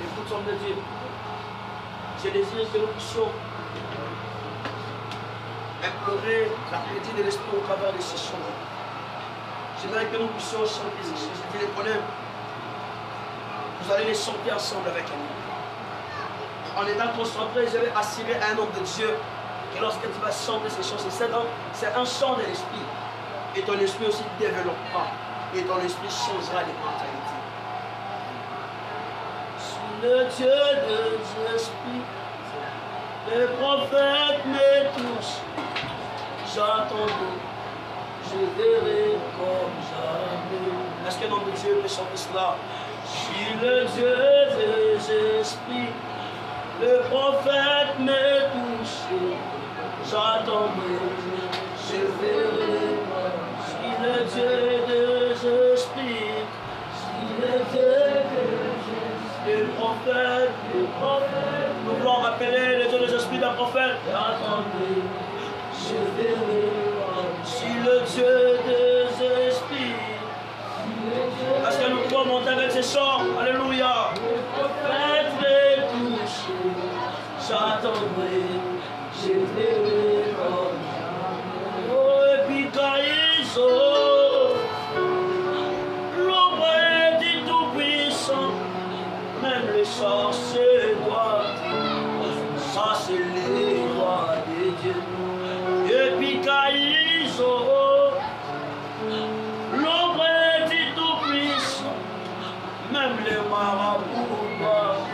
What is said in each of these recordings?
Écoute, homme de Dieu. Je désire que nous puissions implorer la plénitude de l'Esprit au travers de ces chants. J'aimerais que nous puissions chanter ces chants. Si tu les connais, vous allez les chanter ensemble avec moi. En étant concentré, je vais assurer à un homme de Dieu que lorsque tu vas chanter ces chants, c'est un chant de l'Esprit. Et ton esprit aussi développera. Et ton esprit changera les mentalités. Le Dieu de l'Esprit, les prophètes me touchent. J'attendrai, je verrai comme jamais. Est-ce que l'homme de Dieu peut chanter cela? Je suis le Dieu de l'Esprit, le prophète me touche. J'attendrai, je verrai. Je suis le Dieu de l'Esprit, je suis le Dieu de l'Esprit. Le prophète, nous voulons rappeler le Dieu des esprits d'un prophète. Attendez, je verrai. Si le Dieu des esprits, est-ce que nous pouvons monter avec ces chants? Alléluia. Le prophète les touche. J'attendrai, je verrai. Oh, et puis quand ils ont l'ombre du Tout-Puissant, même les sorciers doivent, ça c'est les rois des dieux. Et puis quand ils ont l'ombre du Tout-Puissant, même les marabouts doivent,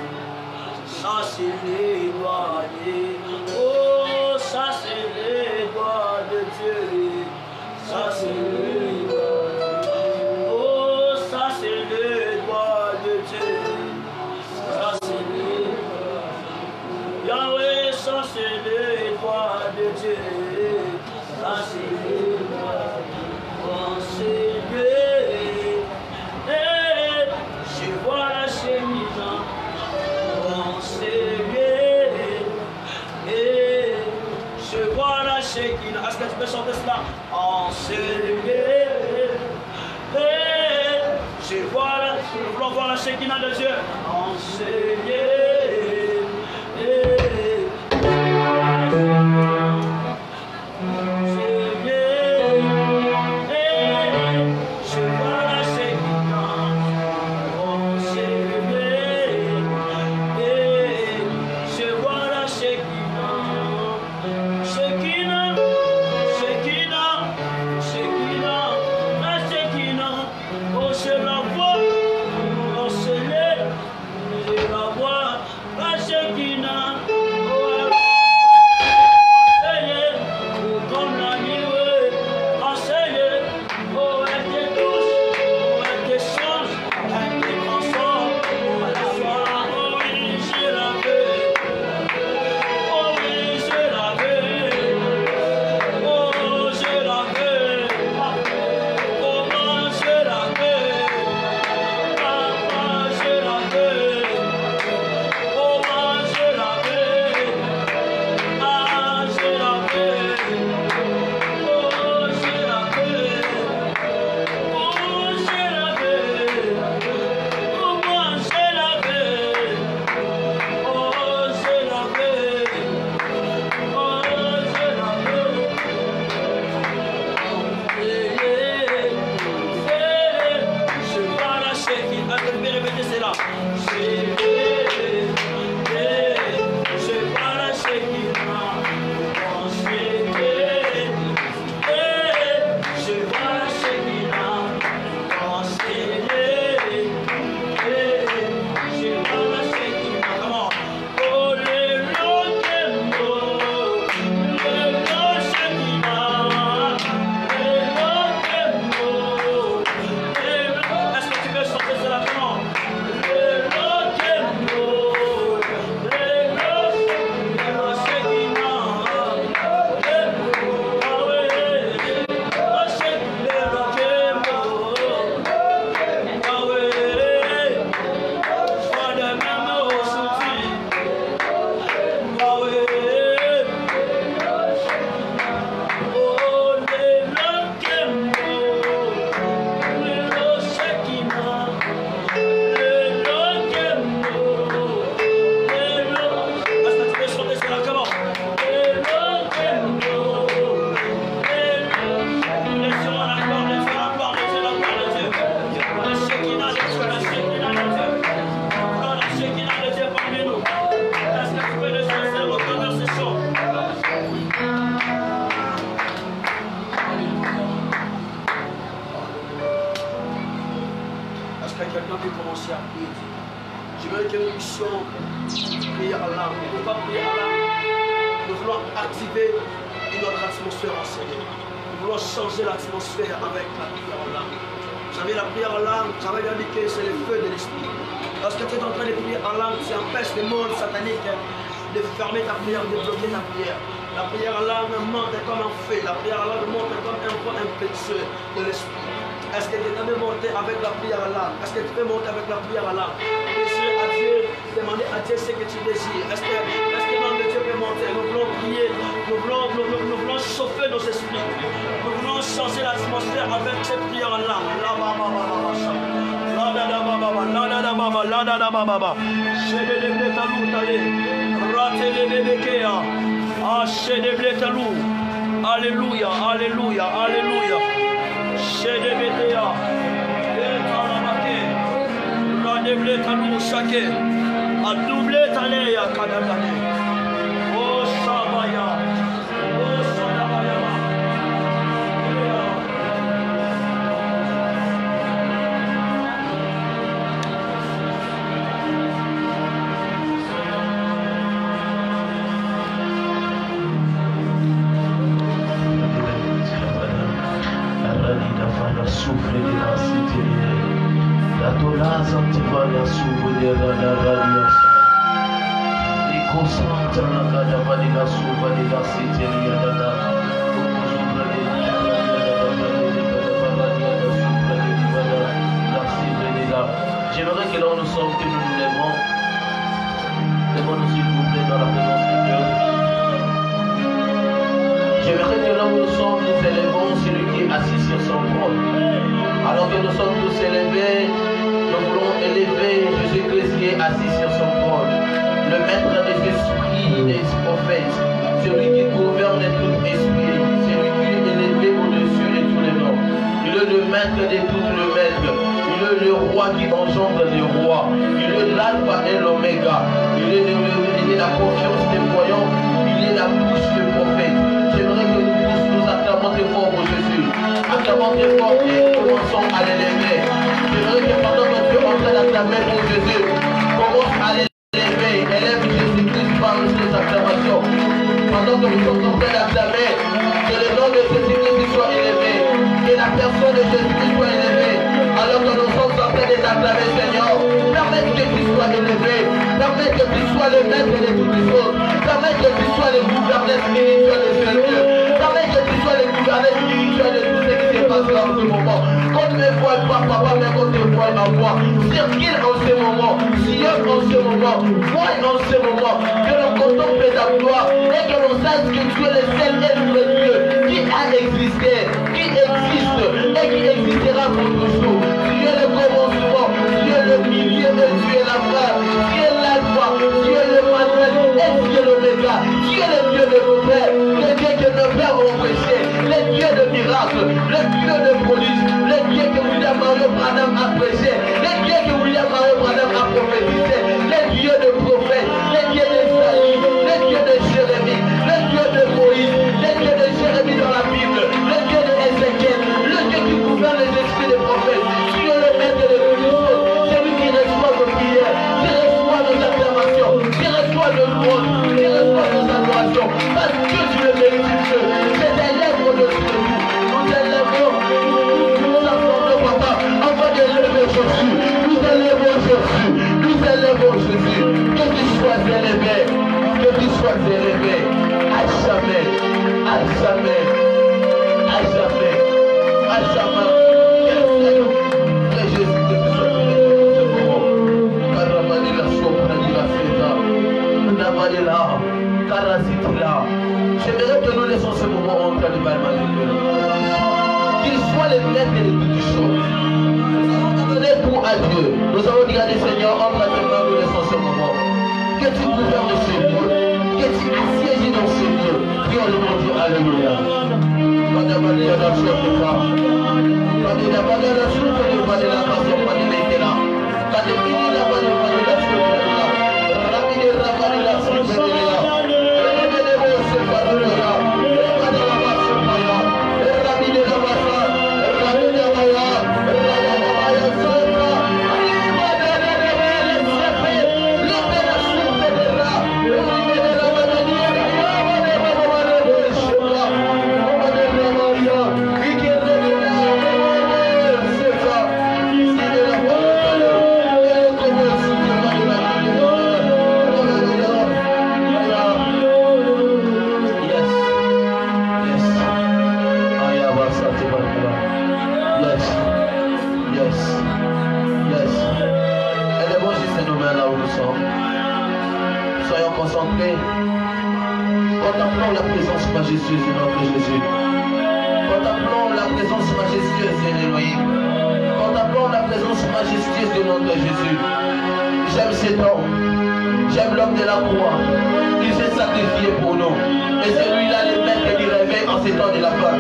ça c'est les rois des dieux. Oh, ça c'est les rois de Dieu. Ça c'est les rois de Dieu. Oh, ça c'est les rois de Dieu. Yahweh, ça c'est les doigts de Dieu, ça c'est les doigts enseigner. Et je vois la chemise enseigner. Et je vois la Shekinah. Est-ce que tu peux chanter cela? Enseigner. Et je vois la, nous voulons voir la Shekinah de Dieu. Enseigner. Oh, je la vois, enseigner, je la vois. Est-ce qu'il y a quelqu'un qui commence à prier? Je veux que nous puissions prier à l'âme. On ne peut pas prier à l'âme. Nous voulons activer notre atmosphère en Seigneur. Nous voulons changer l'atmosphère avec la prière en langue. Vous savez, la prière en langue, j'avais bien dit que c'est le feu de l'esprit. Lorsque tu es en train de prier en langue, tu empêches le monde satanique de fermer ta prière, de bloquer ta prière. La prière en langue monte comme un feu. La prière en langue monte comme un point impétueux de l'esprit. Est-ce que tu peux monter avec la prière en langue? Est-ce que tu peux monter avec la prière en langue? Désire à Dieu, demander à Dieu ce que tu désires. Est-ce que l'homme de Dieu peut monter? Nous voulons prier, nous voulons chauffer nos esprits. Nous voulons changer l'atmosphère avec cette prière en langue. Alléluia, alléluia, alléluia. Shedebetea, Etaramake, Radebletalou Shake, Adubletalea Kadabane, O Shabaya, O Sadabaya. Souffle de la cité, la tola santivana souffle de la radiation. Et constante la cadavre de la souffle de la cité, il y a la j'aimerais que là où nous sommes, que nous nous lèvons. Lèvons-nous s'il vous plaît dans la présence de Dieu. J'aimerais que là où nous sommes, nous élevons celui qui est assis sur son trône. Alors que nous sommes tous élevés, nous voulons élever Jésus-Christ qui est assis sur son trône. Le maître des esprits et des prophètes, celui qui gouverne tout esprit, celui qui est élevé au-dessus de tous les noms. Il est le maître de tout le maître. Il est le roi qui engendre les rois. Il est l'alpha et l'oméga. Il est la confiance des croyants. Il est la bouche des prophètes. J'aimerais que nous tous nous acclamons très fort pour Jésus. Acclamons très fort et commençons à l'élever. J'aimerais que pendant que tu es en train d'acclamer pour Jésus, commence à l'élever. Élève Jésus-Christ par ces acclamations. Pendant que nous sommes en train d'acclamer, que le nom de Jésus-Christ soit élevé. Que la personne de Jésus-Christ soit élevée. Alors que nous sommes en train de t'acclamer, Seigneur, permets que tu sois élevé. Permets que tu sois le maître de toutes les choses. Permets que tu sois le gouverneur spirituel de ce lieu. Permets que tu sois le gouverneur spirituel de tout ce qui se passe là en ce moment. Qu'on ne me voit pas, papa, mais qu'on te voit en moi. Circule en ce moment. Sillonne en ce moment. Vois en ce moment. Que l'on contemple ta gloire et que l'on sache que tu es le seul et le Dieu qui a existé, qui existe et qui existera pour toujours. Tu es le commencement, tu es le milieu et tu es la fin. Tu es l'alpha, tu es le manuel et tu es l'oméga. Tu es le Dieu de nos pères, le Dieu que nos pères ont prêché, le Dieu de miracles, le Dieu de prodiges, le Dieu que William Mario Branham a prêché, le Dieu que William Mario Branham a prophétisé, le Dieu de prophètes, le Dieu d'Esaïe, le Dieu de Jérémie, le Dieu de Moïse, le Dieu de Jérémie dans la Bible, le Dieu de Ézéchiel, le Dieu qui gouverne les esprits des prophètes. Tu es le maître de toutes les choses, celui qui reçoit nos prières, qui reçoit nos acclamations, qui reçoit nos louanges, qui reçoit nos adorations, parce que tu le mérites, Dieu. C'est des lèvres au-dessus de nous. Nous élèvons, nous entendons, papa, afin d'élever Jésus. Nous élèvons Jésus, nous élèvons Jésus. Que tu sois élevé, que tu sois élevé, à jamais, à jamais, à jamais, à jamais. Que Jésus te soit élevé en ce moment. Karamanila sopranila seta, Namanila, Karasitila. J'aimerais que nous laissons ce moment en train de Balma de Dieu. Qu'il soit le maître de toutes choses. Nous avons donné pour à Dieu. Nous avons dit à des seigneurs, en train de nous laissons ce moment. Que tu gouvernes ce lieu. Que tu sièges dans ce lieu. Prions le nom de Dieu. Alléluia. Madame Maria, la chef de femme. Madame Maria, la chef de femme. La passion, Madame Maria. Madame Maria, la chef de femme. Rabbi Rabbi, la chef de femme. concentrés. Contemplons la présence majestueuse de notre Jésus. Contemplons la présence majestueuse d'Élohim. Contemplons la présence majestueuse de notre Jésus. J'aime cet homme. J'aime l'homme de la croix. Il s'est sacrifié pour nous. Et c'est lui-là le maître du réveil en ces temps de la fin.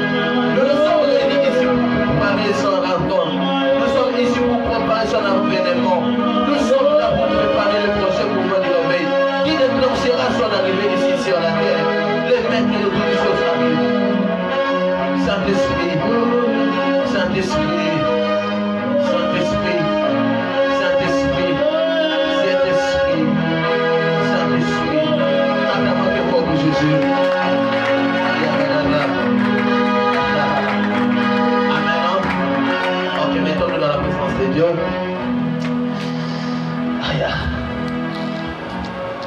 Nous nous sommes réunis ici pour préparer son rencontre. Nous sommes ici pour préparer son avènement. Nous sommes là pour préparer le prochain mouvement du réveil qui déclenchera son arrivée ici sur la terre. Le maître de toutes les choses arrive. Saint-Esprit, Saint-Esprit, Saint-Esprit, Saint-Esprit, Saint-Esprit, Saint-Esprit, acclamons le corps de Jésus. Amen. Ok, mettons-nous dans la présence de Dieu.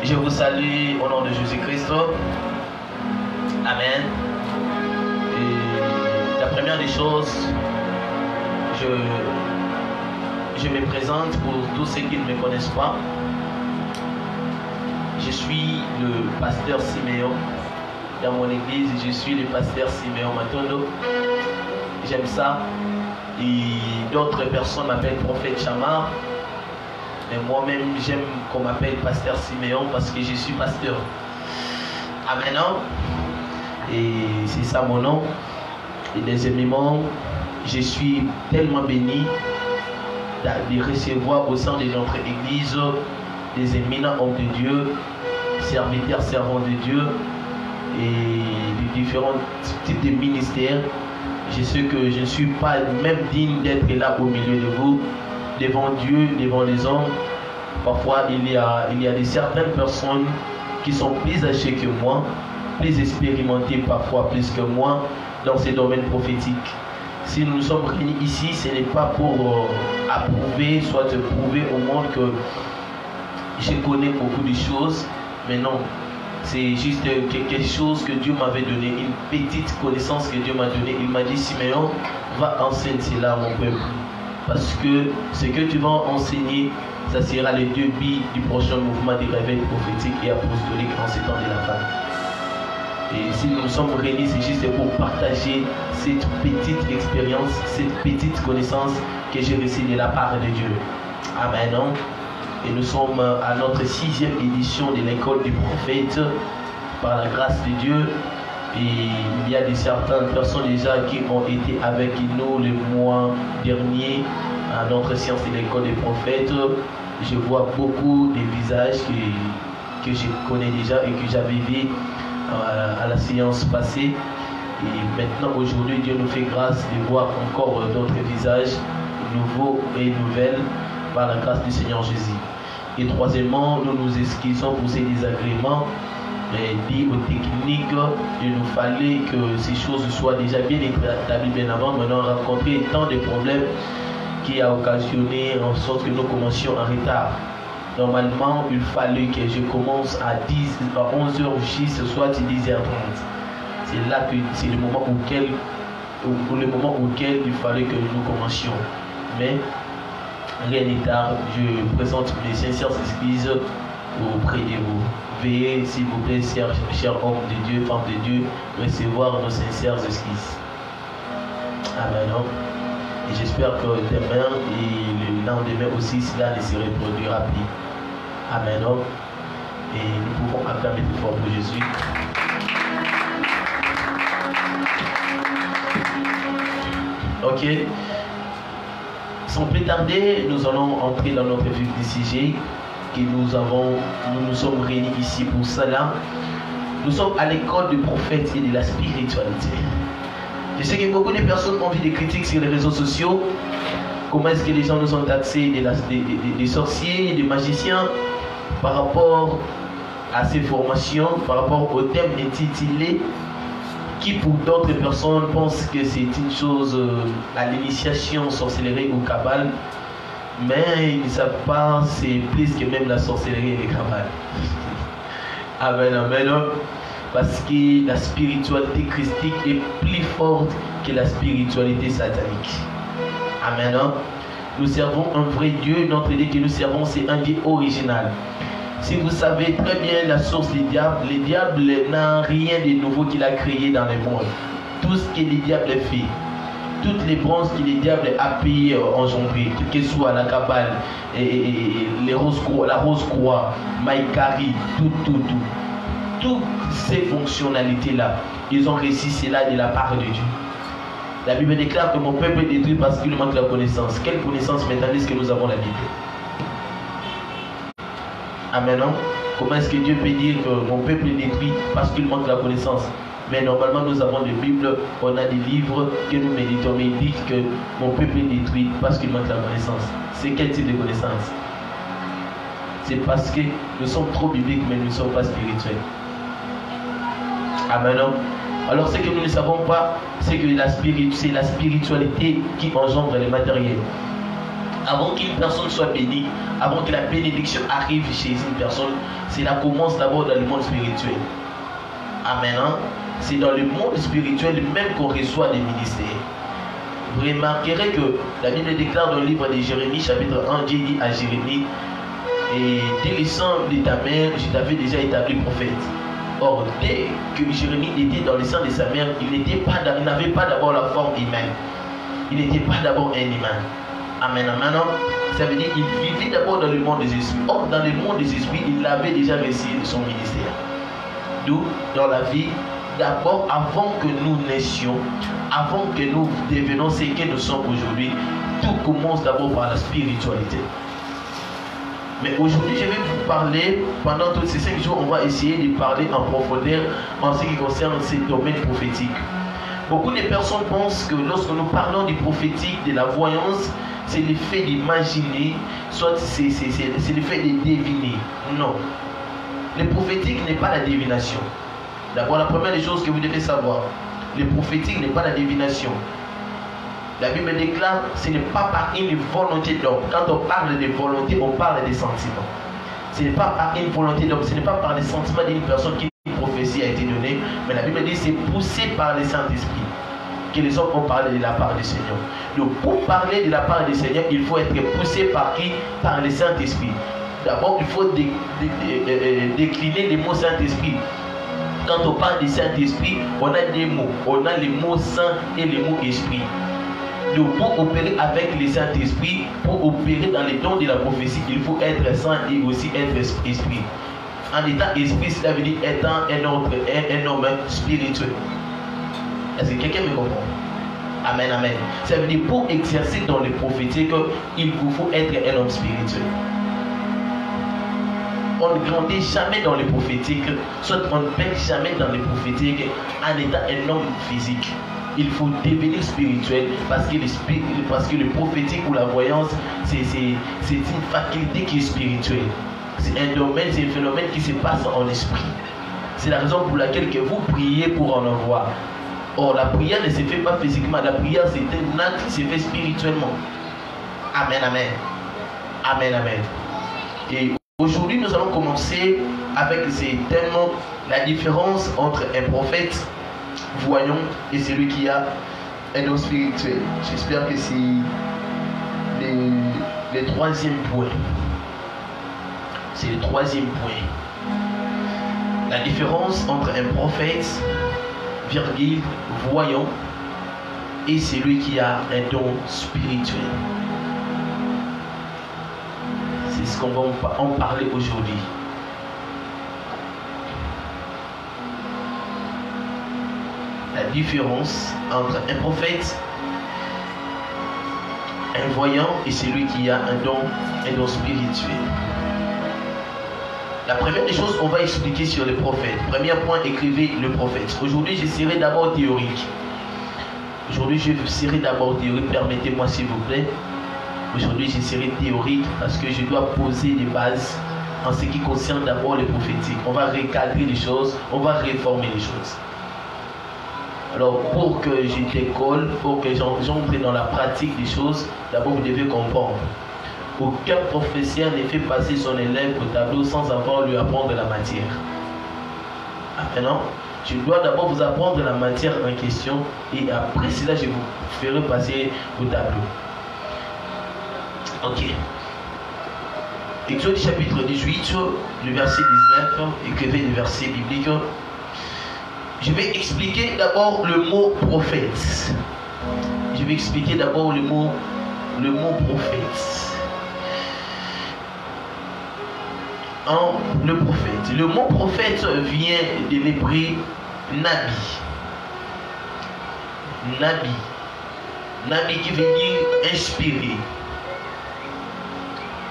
Je vous salue au nom de Jésus-Christ. Amen. Et la première des choses, je me présente pour tous ceux qui ne me connaissent pas. Je suis le pasteur Siméon dans mon église. Je suis le pasteur Siméon Matondo. J'aime ça. Et d'autres personnes m'appellent prophète Chamar. Mais moi-même, j'aime qu'on m'appelle pasteur Siméon parce que je suis pasteur. Amen. Et c'est ça mon nom. Et deuxièmement, je suis tellement béni de recevoir au sein de notre église des éminents hommes de Dieu, serviteurs, servants de Dieu et de différents types de ministères. Je sais que je ne suis pas même digne d'être là au milieu de vous, devant Dieu, devant les hommes. Parfois, il y a certaines personnes qui sont plus âgées que moi, plus expérimentées parfois plus que moi dans ces domaines prophétiques. Si nous nous sommes réunis ici, ce n'est pas pour approuver, soit prouver au monde que je connais beaucoup de choses, mais non. C'est juste quelque chose que Dieu m'avait donné, une petite connaissance que Dieu m'a donnée. Il m'a dit, Siméon, va enseigner cela à mon peuple. Parce que ce que tu vas enseigner, ça sera le début du prochain mouvement des réveils prophétiques et apostoliques en ces temps de la fin. Et si nous sommes réunis, c'est juste pour partager cette petite expérience, cette petite connaissance que j'ai reçue de la part de Dieu. Amen. Et nous sommes à notre 6e édition de l'école du prophète par la grâce de Dieu. Et il y a certaines personnes déjà qui ont été avec nous le mois dernier à notre séance de l'école des prophètes. Je vois beaucoup de visages que je connais déjà et que j'avais vu à la séance passée. Et maintenant, aujourd'hui, Dieu nous fait grâce de voir encore d'autres visages nouveaux et nouvelles par la grâce du Seigneur Jésus. Et troisièmement, nous nous excusons pour ces désagréments liés aux techniques. Il nous fallait que ces choses soient déjà bien établies bien avant. Maintenant, on a rencontré tant de problèmes qui a occasionné en sorte que nous commencions en retard. Normalement, il fallait que je commence à 11h ce soit 10h30. C'est là que c'est le moment auquel il fallait que nous commencions. Mais rien n'est tard. Je présente mes sincères excuses auprès de vous. Veuillez, s'il vous plaît, chers hommes de Dieu, femmes de Dieu, recevoir nos sincères excuses. Amen. Et j'espère que demain et le lendemain aussi, cela ne se reproduira plus. Amen. Et nous pouvons acclamer plus fort pour Jésus. Ok. Sans plus tarder, nous allons entrer dans notre vif du sujet que nous nous sommes réunis ici pour cela. Nous sommes à l'école du prophète et de la spiritualité. Je sais que beaucoup de personnes ont vu des critiques sur les réseaux sociaux. Comment est-ce que les gens nous ont taxés des sorciers, des magiciens par rapport à ces formations, par rapport au thème intitulé qui pour d'autres personnes pensent que c'est une chose à l'initiation sorcellerie ou cabale, mais ils ne savent pas c'est plus que même la sorcellerie et les cabales. Amen, amen. Parce que la spiritualité christique est plus forte que la spiritualité satanique. Amen. Nous servons un vrai Dieu. Notre Dieu que nous servons, c'est un Dieu original. Si vous savez très bien la source des diables, les diables n'ont rien de nouveau qu'il a créé dans le monde. Tout ce que les diables fait, toutes les bronzes que les diables a payé engendré, que ce soit la cabale, la rose croix, Maïkari, toutes ces fonctionnalités-là, ils ont réussi cela de la part de Dieu. La Bible déclare que mon peuple est détruit parce qu'il manque la connaissance. Quelle connaissance maintenant est-ce que nous avons la Bible? Amen. Non? Comment est-ce que Dieu peut dire que mon peuple est détruit parce qu'il manque la connaissance? Mais normalement, nous avons des Bibles, on a des livres que nous méditons, mais ils disent que mon peuple est détruit parce qu'il manque la connaissance. C'est quel type de connaissance? C'est parce que nous sommes trop bibliques, mais nous ne sommes pas spirituels. Amen. Non? Alors, ce que nous ne savons pas, c'est que c'est la spiritualité qui engendre le matériel. Avant qu'une personne soit bénie, avant que la bénédiction arrive chez une personne, cela commence d'abord dans le monde spirituel. Amen. Hein? C'est dans le monde spirituel même qu'on reçoit des ministères. Vous remarquerez que la Bible déclare dans le livre de Jérémie, chapitre 1, Dieu dit à Jérémie, et dès le sang de ta mère, je t'avais déjà établi prophète. Or, dès que Jérémie était dans le sang de sa mère, il n'avait pas d'abord la forme humaine. Il n'était pas d'abord un humain. Amen, amen. Ça veut dire qu'il vivait d'abord dans le monde des esprits. Or, dans le monde des esprits, il avait déjà reçu son ministère. D'où, dans la vie, d'abord, avant que nous naissions, avant que nous devenions ce que nous sommes aujourd'hui, tout commence d'abord par la spiritualité. Mais aujourd'hui, je vais vous parler, pendant tous ces 5 jours, on va essayer de parler en profondeur en ce qui concerne ces domaines prophétiques. Beaucoup de personnes pensent que lorsque nous parlons du prophétique, de la voyance, c'est le fait d'imaginer, soit c'est le fait de deviner. Non. Le prophétique n'est pas la divination. D'abord, la première des choses que vous devez savoir, le prophétique n'est pas la divination. La Bible déclare que ce n'est pas par une volonté d'homme. Quand on parle de volonté, on parle des sentiments. Ce n'est pas par une volonté d'homme, ce n'est pas par les sentiments d'une personne qui une prophétie a été donnée, mais la Bible dit que c'est poussé par le Saint-Esprit que les hommes ont parlé de la part du Seigneur. Donc pour parler de la part du Seigneur, il faut être poussé par qui? Par le Saint-Esprit. D'abord, il faut décliner les mots Saint-Esprit. Quand on parle du Saint-Esprit, on a des mots. On a les mots Saint et les mots Esprit. Donc pour opérer avec le Saint-Esprit, pour opérer dans les dons de la prophétie, il faut être saint et aussi être esprit. En étant esprit, cela veut dire étant un homme spirituel. Est-ce que quelqu'un me comprend? Amen, amen. Ça veut dire pour exercer dans le prophétique, il vous faut être un homme spirituel. On ne grandit jamais dans le prophétique, soit on ne pète jamais dans le prophétique en étant un homme physique. Il faut devenir spirituel parce que le prophétique ou la voyance, c'est une faculté qui est spirituelle. C'est un domaine, c'est un phénomène qui se passe en esprit. C'est la raison pour laquelle que vous priez pour en avoir. Or, la prière ne se fait pas physiquement. La prière, c'est un acte qui se fait spirituellement. Amen, amen. Amen, amen. Et aujourd'hui, nous allons commencer avec ces thèmes, la différence entre un prophète voyant et celui qui a un don spirituel. J'espère que c'est le troisième point. C'est le troisième point. La différence entre un prophète, virgule, voyant et celui qui a un don spirituel. C'est ce qu'on va en parler aujourd'hui. La différence entre un prophète, un voyant et celui qui a un don spirituel. La première des choses, on va expliquer sur les prophètes. Premier point, écrivez le prophète. Aujourd'hui, je serai d'abord théorique. Aujourd'hui, je serai d'abord théorique. Permettez-moi, s'il vous plaît. Aujourd'hui, je serai théorique parce que je dois poser des bases en ce qui concerne d'abord les prophétiques. On va recadrer les choses, on va réformer les choses. Alors, pour que je décolle, pour que j'entre dans la pratique des choses, d'abord, vous devez comprendre. Aucun professeur ne fait passer son élève au tableau sans avoir lui apprendre la matière. Maintenant, je dois d'abord vous apprendre la matière en question et après cela, je vous ferai passer au tableau. Ok. Exode chapitre 18, le verset 19, écrivez le verset biblique. Je vais expliquer d'abord le mot prophète. Je vais expliquer d'abord le mot prophète. Le prophète. Le mot prophète vient de l'hébreu Nabi. Nabi. Nabi qui veut dire inspiré.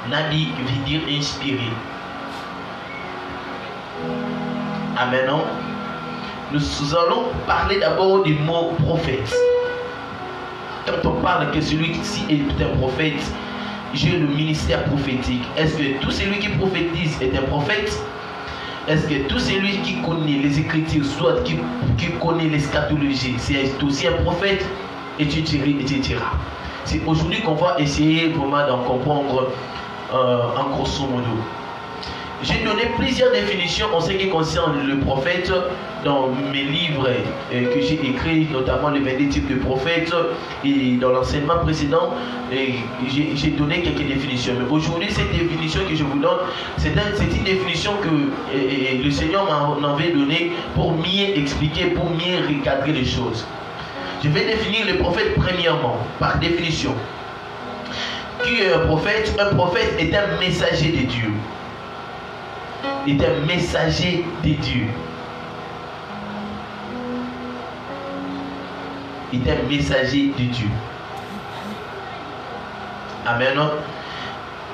Nabi veut dire inspiré. Amen. Nous allons parler d'abord du mot prophète. Quand on parle que celui-ci est un prophète, j'ai le ministère prophétique. Est-ce que tout celui qui prophétise est un prophète? Est-ce que tout celui qui connaît les Écritures, soit qui connaît l'eschatologie, c'est aussi un prophète? Etc. C'est aujourd'hui qu'on va essayer vraiment d'en comprendre en grosso modo. J'ai donné plusieurs définitions en ce qui concerne le prophète dans mes livres que j'ai écrits, notamment les 22 types de prophètes, et dans l'enseignement précédent, j'ai donné quelques définitions. Mais aujourd'hui, cette définition que je vous donne, c'est une définition que le Seigneur m'en avait donnée pour mieux expliquer, pour mieux recadrer les choses. Je vais définir le prophète premièrement, par définition. Qui est un prophète? Un prophète est un messager de Dieu. Est un messager de Dieu. Est un messager de Dieu. Amen.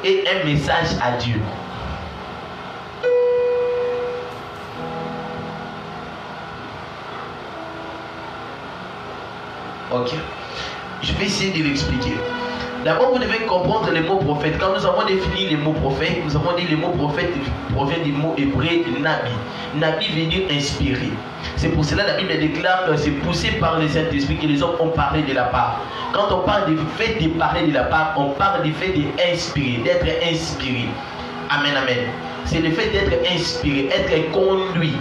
Et un message à Dieu. Ok. Je vais essayer de l'expliquer. D'abord, vous devez comprendre les mots prophètes. Quand nous avons défini les mots prophètes, nous avons dit les mots prophètes proviennent du mot hébreu Nabi. Nabi veut dire inspiré. C'est pour cela que la Bible déclare que c'est poussé par le Saint-Esprit que les hommes ont parlé de la part. Quand on parle du fait de parler de la part, on parle du fait d'inspirer, d'être inspiré. Amen, amen. C'est le fait d'être inspiré, être conduit.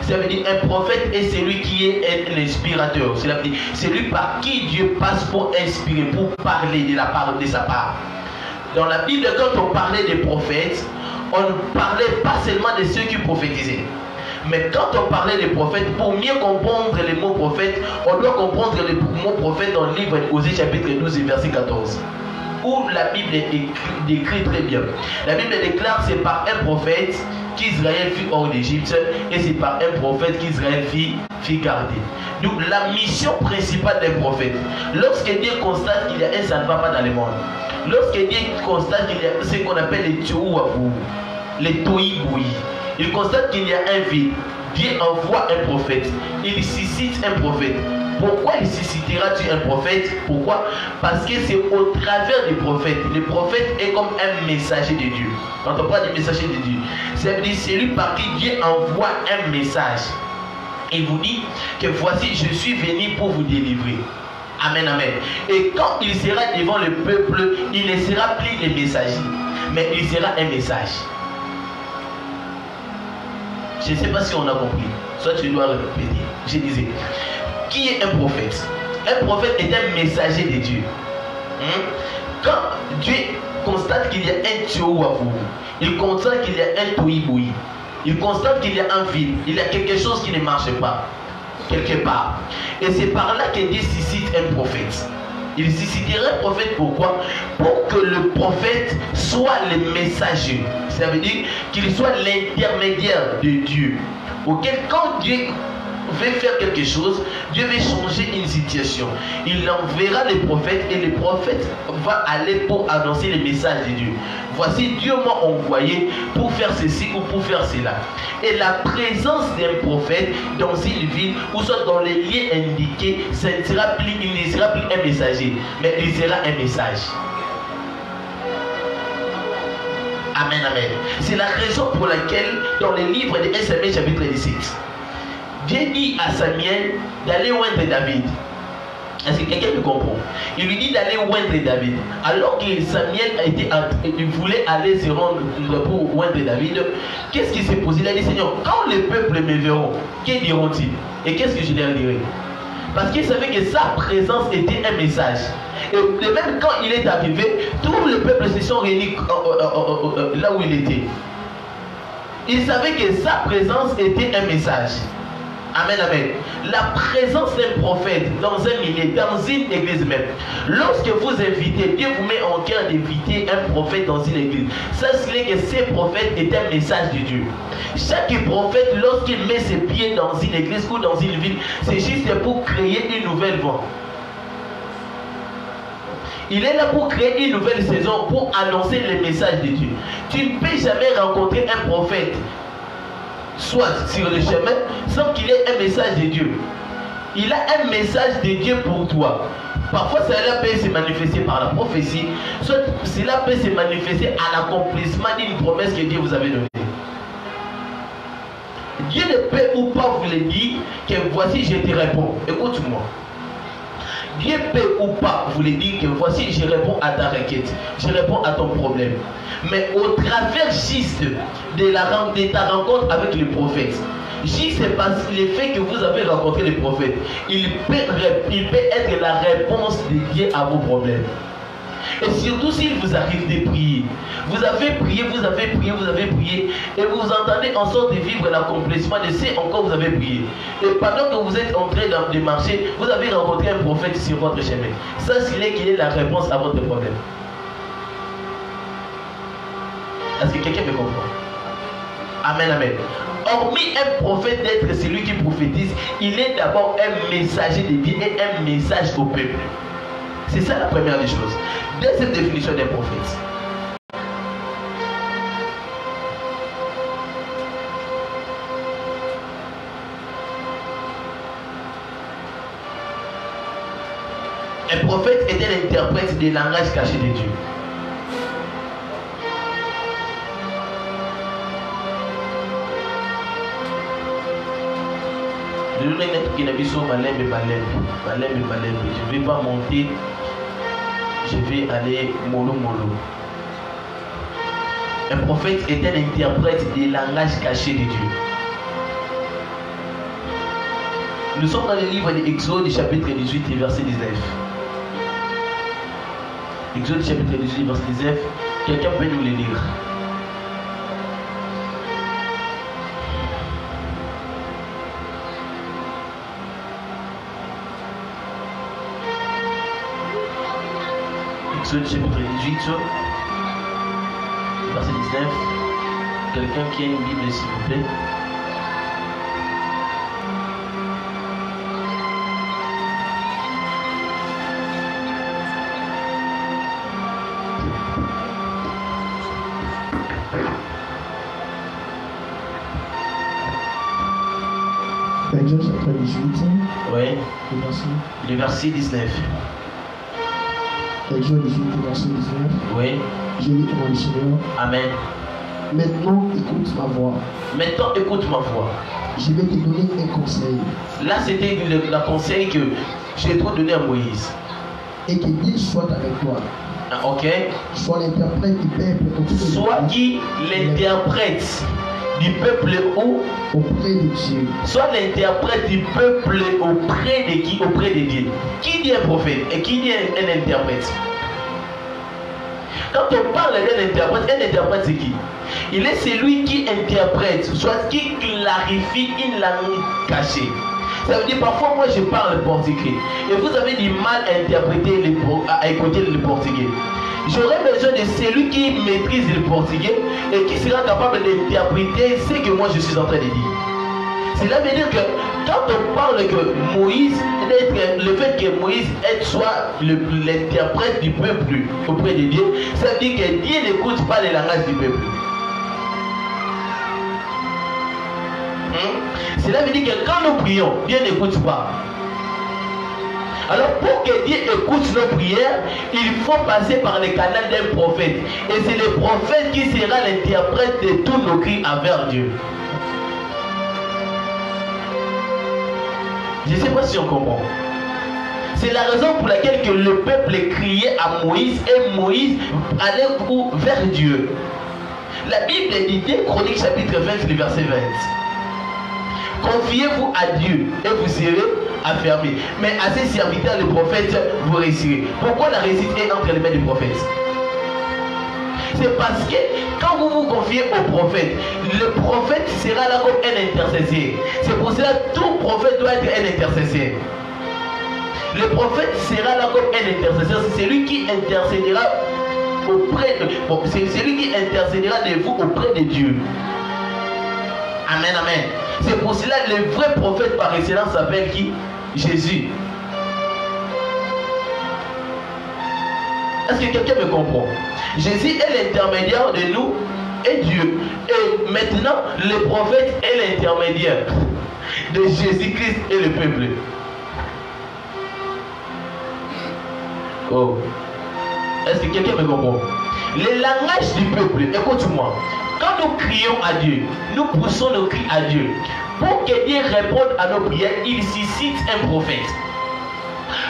Ça veut dire un prophète est celui qui est un inspirateur. Cela veut dire celui par qui Dieu passe pour inspirer, pour parler de la part de sa part. Dans la Bible, quand on parlait des prophètes, on ne parlait pas seulement de ceux qui prophétisaient. Mais quand on parlait des prophètes, pour mieux comprendre les mots prophètes, on doit comprendre les mots prophètes dans le livre d'Osée chapitre 12 et verset 14. Où la Bible décrit très bien. La Bible déclare que c'est par un prophète qu'Israël fut hors d'Égypte et c'est par un prophète qu'Israël fit garder. Donc la mission principale des prophètes, lorsque Dieu constate qu'il y a un ça ne va pas dans le monde, lorsque Dieu constate qu'il y a ce qu'on appelle les tchouabou, les toïboui, il constate qu'il y a un vide, Dieu envoie un prophète, il suscite un prophète. Pourquoi il suscitera-t-il un prophète? Pourquoi? Parce que c'est au travers du prophète. Le prophète est comme un messager de Dieu. Quand on parle du messager de Dieu, c'est celui par qui Dieu envoie un message. Il vous dit que voici, je suis venu pour vous délivrer. Amen, amen. Et quand il sera devant le peuple, il ne sera plus le messager, mais il sera un message. Je ne sais pas si on a compris. Soit tu dois répéter. Je disais, qui est un prophète? Un prophète est un messager de Dieu. Quand Dieu constate qu'il y a un tchouabou, il constate qu'il y a un toïboui, il constate qu'il y a un vide, il y a quelque chose qui ne marche pas, quelque part. Et c'est par là que Dieu suscite un prophète. Il suscitera un prophète, pourquoi? Pour que le prophète soit le messager. Ça veut dire qu'il soit l'intermédiaire de Dieu. Auquel quand Dieu veut faire quelque chose, Dieu veut changer une situation, il enverra les prophètes et le prophète va aller pour annoncer le message de Dieu. Voici, Dieu m'a envoyé pour faire ceci ou pour faire cela. Et la présence d'un prophète dans une ville ou soit dans les lieux indiqués, il ne sera plus un messager, mais il sera un message. Amen, amen. C'est la raison pour laquelle dans le livre de 1 Samuel chapitre 17, Dieu dit à Samuel d'aller oindre David. Est-ce que quelqu'un me comprend? Il lui dit d'aller oindre David. Alors que Samuel il voulait aller se rendre pour oindre David, qu'est-ce qui s'est posé? Il a dit, Seigneur, quand le peuple me verront, que diront-ils? Et qu'est-ce que je leur dirai? Parce qu'il savait que sa présence était un message. Et de même quand il est arrivé, tout le peuple se sont réunis là où il était. Il savait que sa présence était un message. Amen, amen. La présence d'un prophète dans un milieu, dans une église même. Lorsque vous invitez, Dieu vous met en cœur d'inviter un prophète dans une église. Sachez que ce prophète est un message de Dieu. Chaque prophète, lorsqu'il met ses pieds dans une église ou dans une ville, c'est juste pour créer une nouvelle voie. Il est là pour créer une nouvelle saison, pour annoncer le message de Dieu. Tu ne peux jamais rencontrer un prophète, soit sur le chemin, sans qu'il ait un message de Dieu. Il a un message de Dieu pour toi. Parfois, cela peut se manifester par la prophétie, soit cela peut se manifester à l'accomplissement d'une promesse que Dieu vous avait donnée. Dieu ne peut ou pas vous le dire que voici je te réponds. Écoute-moi. Dieu peut ou pas vous le dire que voici je réponds à ta requête, je réponds à ton problème. Mais au travers juste de ta rencontre avec le prophète, juste parce le fait que vous avez rencontré le prophète, il peut être la réponse de Dieu à vos problèmes. Et surtout s'il vous arrive de prier. Vous avez prié, vous avez prié, vous avez prié. Et vous entendez en sorte de vivre l'accomplissement de ce encore vous avez prié. Et pendant que vous êtes en train de marcher, vous avez rencontré un prophète sur votre chemin. Ça, c'est qu'il est la réponse à votre problème. Est-ce que quelqu'un me comprend? Amen, amen. Hormis un prophète d'être celui qui prophétise, il est d'abord un messager de Dieu et un message au peuple. C'est ça la première des choses. Deuxième définition d'un prophète. Un prophète était l'interprète des langages cachés de Dieu. Je ne vais pas monter, je vais aller mollo mollo. Un prophète était l'interprète des langages cachés de Dieu. Nous sommes dans le livre d'Exode, chapitre 18, verset 19. Exode, chapitre 18, verset 19. Quelqu'un peut nous le lire? Exode chapitre 18, verset 19. Quelqu'un qui a une Bible, s'il vous plaît? Exode chapitre 18. Oui. Le verset 19. Exode 18, verset 19. Oui. Je lis pour le Seigneur. Amen. Maintenant, écoute ma voix. Maintenant, écoute ma voix. Je vais te donner un conseil. Là, c'était le conseil que j'ai trop donné à Moïse. Et que Dieu soit avec toi. Ah, ok. Sois l'interprète du peuple. Sois qui l'interprète du peuple où? Auprès de Dieu. Soit l'interprète du peuple auprès de qui? Auprès de Dieu. Qui dit un prophète et qui dit un interprète? Quand on parle d'un interprète c'est qui? Il est celui qui interprète, soit qui clarifie une langue cachée. Ça veut dire parfois moi je parle portugais et vous avez du mal à interpréter à écouter le portugais. J'aurais besoin de celui qui maîtrise le portugais et qui sera capable d'interpréter ce que moi je suis en train de dire. Cela veut dire que quand on parle que Moïse, le fait que Moïse soit l'interprète du peuple auprès de Dieu, ça veut dire que Dieu n'écoute pas les langages du peuple. Cela veut dire que quand nous prions, Dieu n'écoute pas. Alors pour que Dieu écoute nos prières, il faut passer par le canal d'un prophète. Et c'est le prophète qui sera l'interprète de tous nos cris envers Dieu. Je ne sais pas si on comprend. C'est la raison pour laquelle que le peuple criait à Moïse et Moïse allait vers Dieu. La Bible dit 2 Chroniques chapitre 20, le verset 20. Confiez-vous à Dieu et vous serez affermi. Mais à ses serviteurs, les prophètes, vous réussirez. Pourquoi la réussite est entre les mains du prophète? C'est parce que quand vous vous confiez au prophète, le prophète sera là comme un intercesseur. C'est pour cela que tout prophète doit être un intercesseur. Le prophète sera là comme un intercesseur. C'est celui qui intercédera auprès de, c'est lui qui intercédera de vous auprès de Dieu. Amen, amen. C'est pour cela que le vrai prophète par excellence s'appelle qui? Jésus. Est-ce que quelqu'un me comprend? Jésus est l'intermédiaire de nous et Dieu. Et maintenant, le prophète est l'intermédiaire de Jésus-Christ et le peuple. Oh. Est-ce que quelqu'un me comprend? Le langage du peuple, écoute-moi. Quand nous crions à Dieu, nous poussons nos cris à Dieu. Pour que Dieu réponde à nos prières, il suscite un prophète.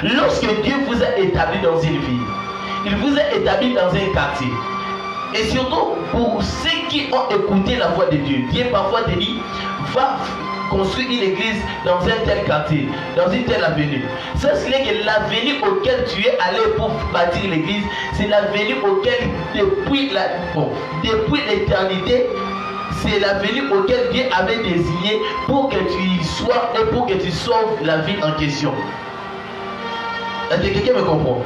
Lorsque Dieu vous a établi dans une ville, il vous a établi dans un quartier. Et surtout pour ceux qui ont écouté la voix de Dieu, Dieu parfois te dit, va construire une église dans un tel quartier, dans une telle avenue. Ça, c'est que l'avenue auquel tu es allé pour bâtir l'église, c'est l'avenue auquel depuis l'éternité, c'est l'avenue auquel Dieu avait désigné pour que tu y sois et pour que tu sauves la ville en question. Est-ce que quelqu'un me comprend?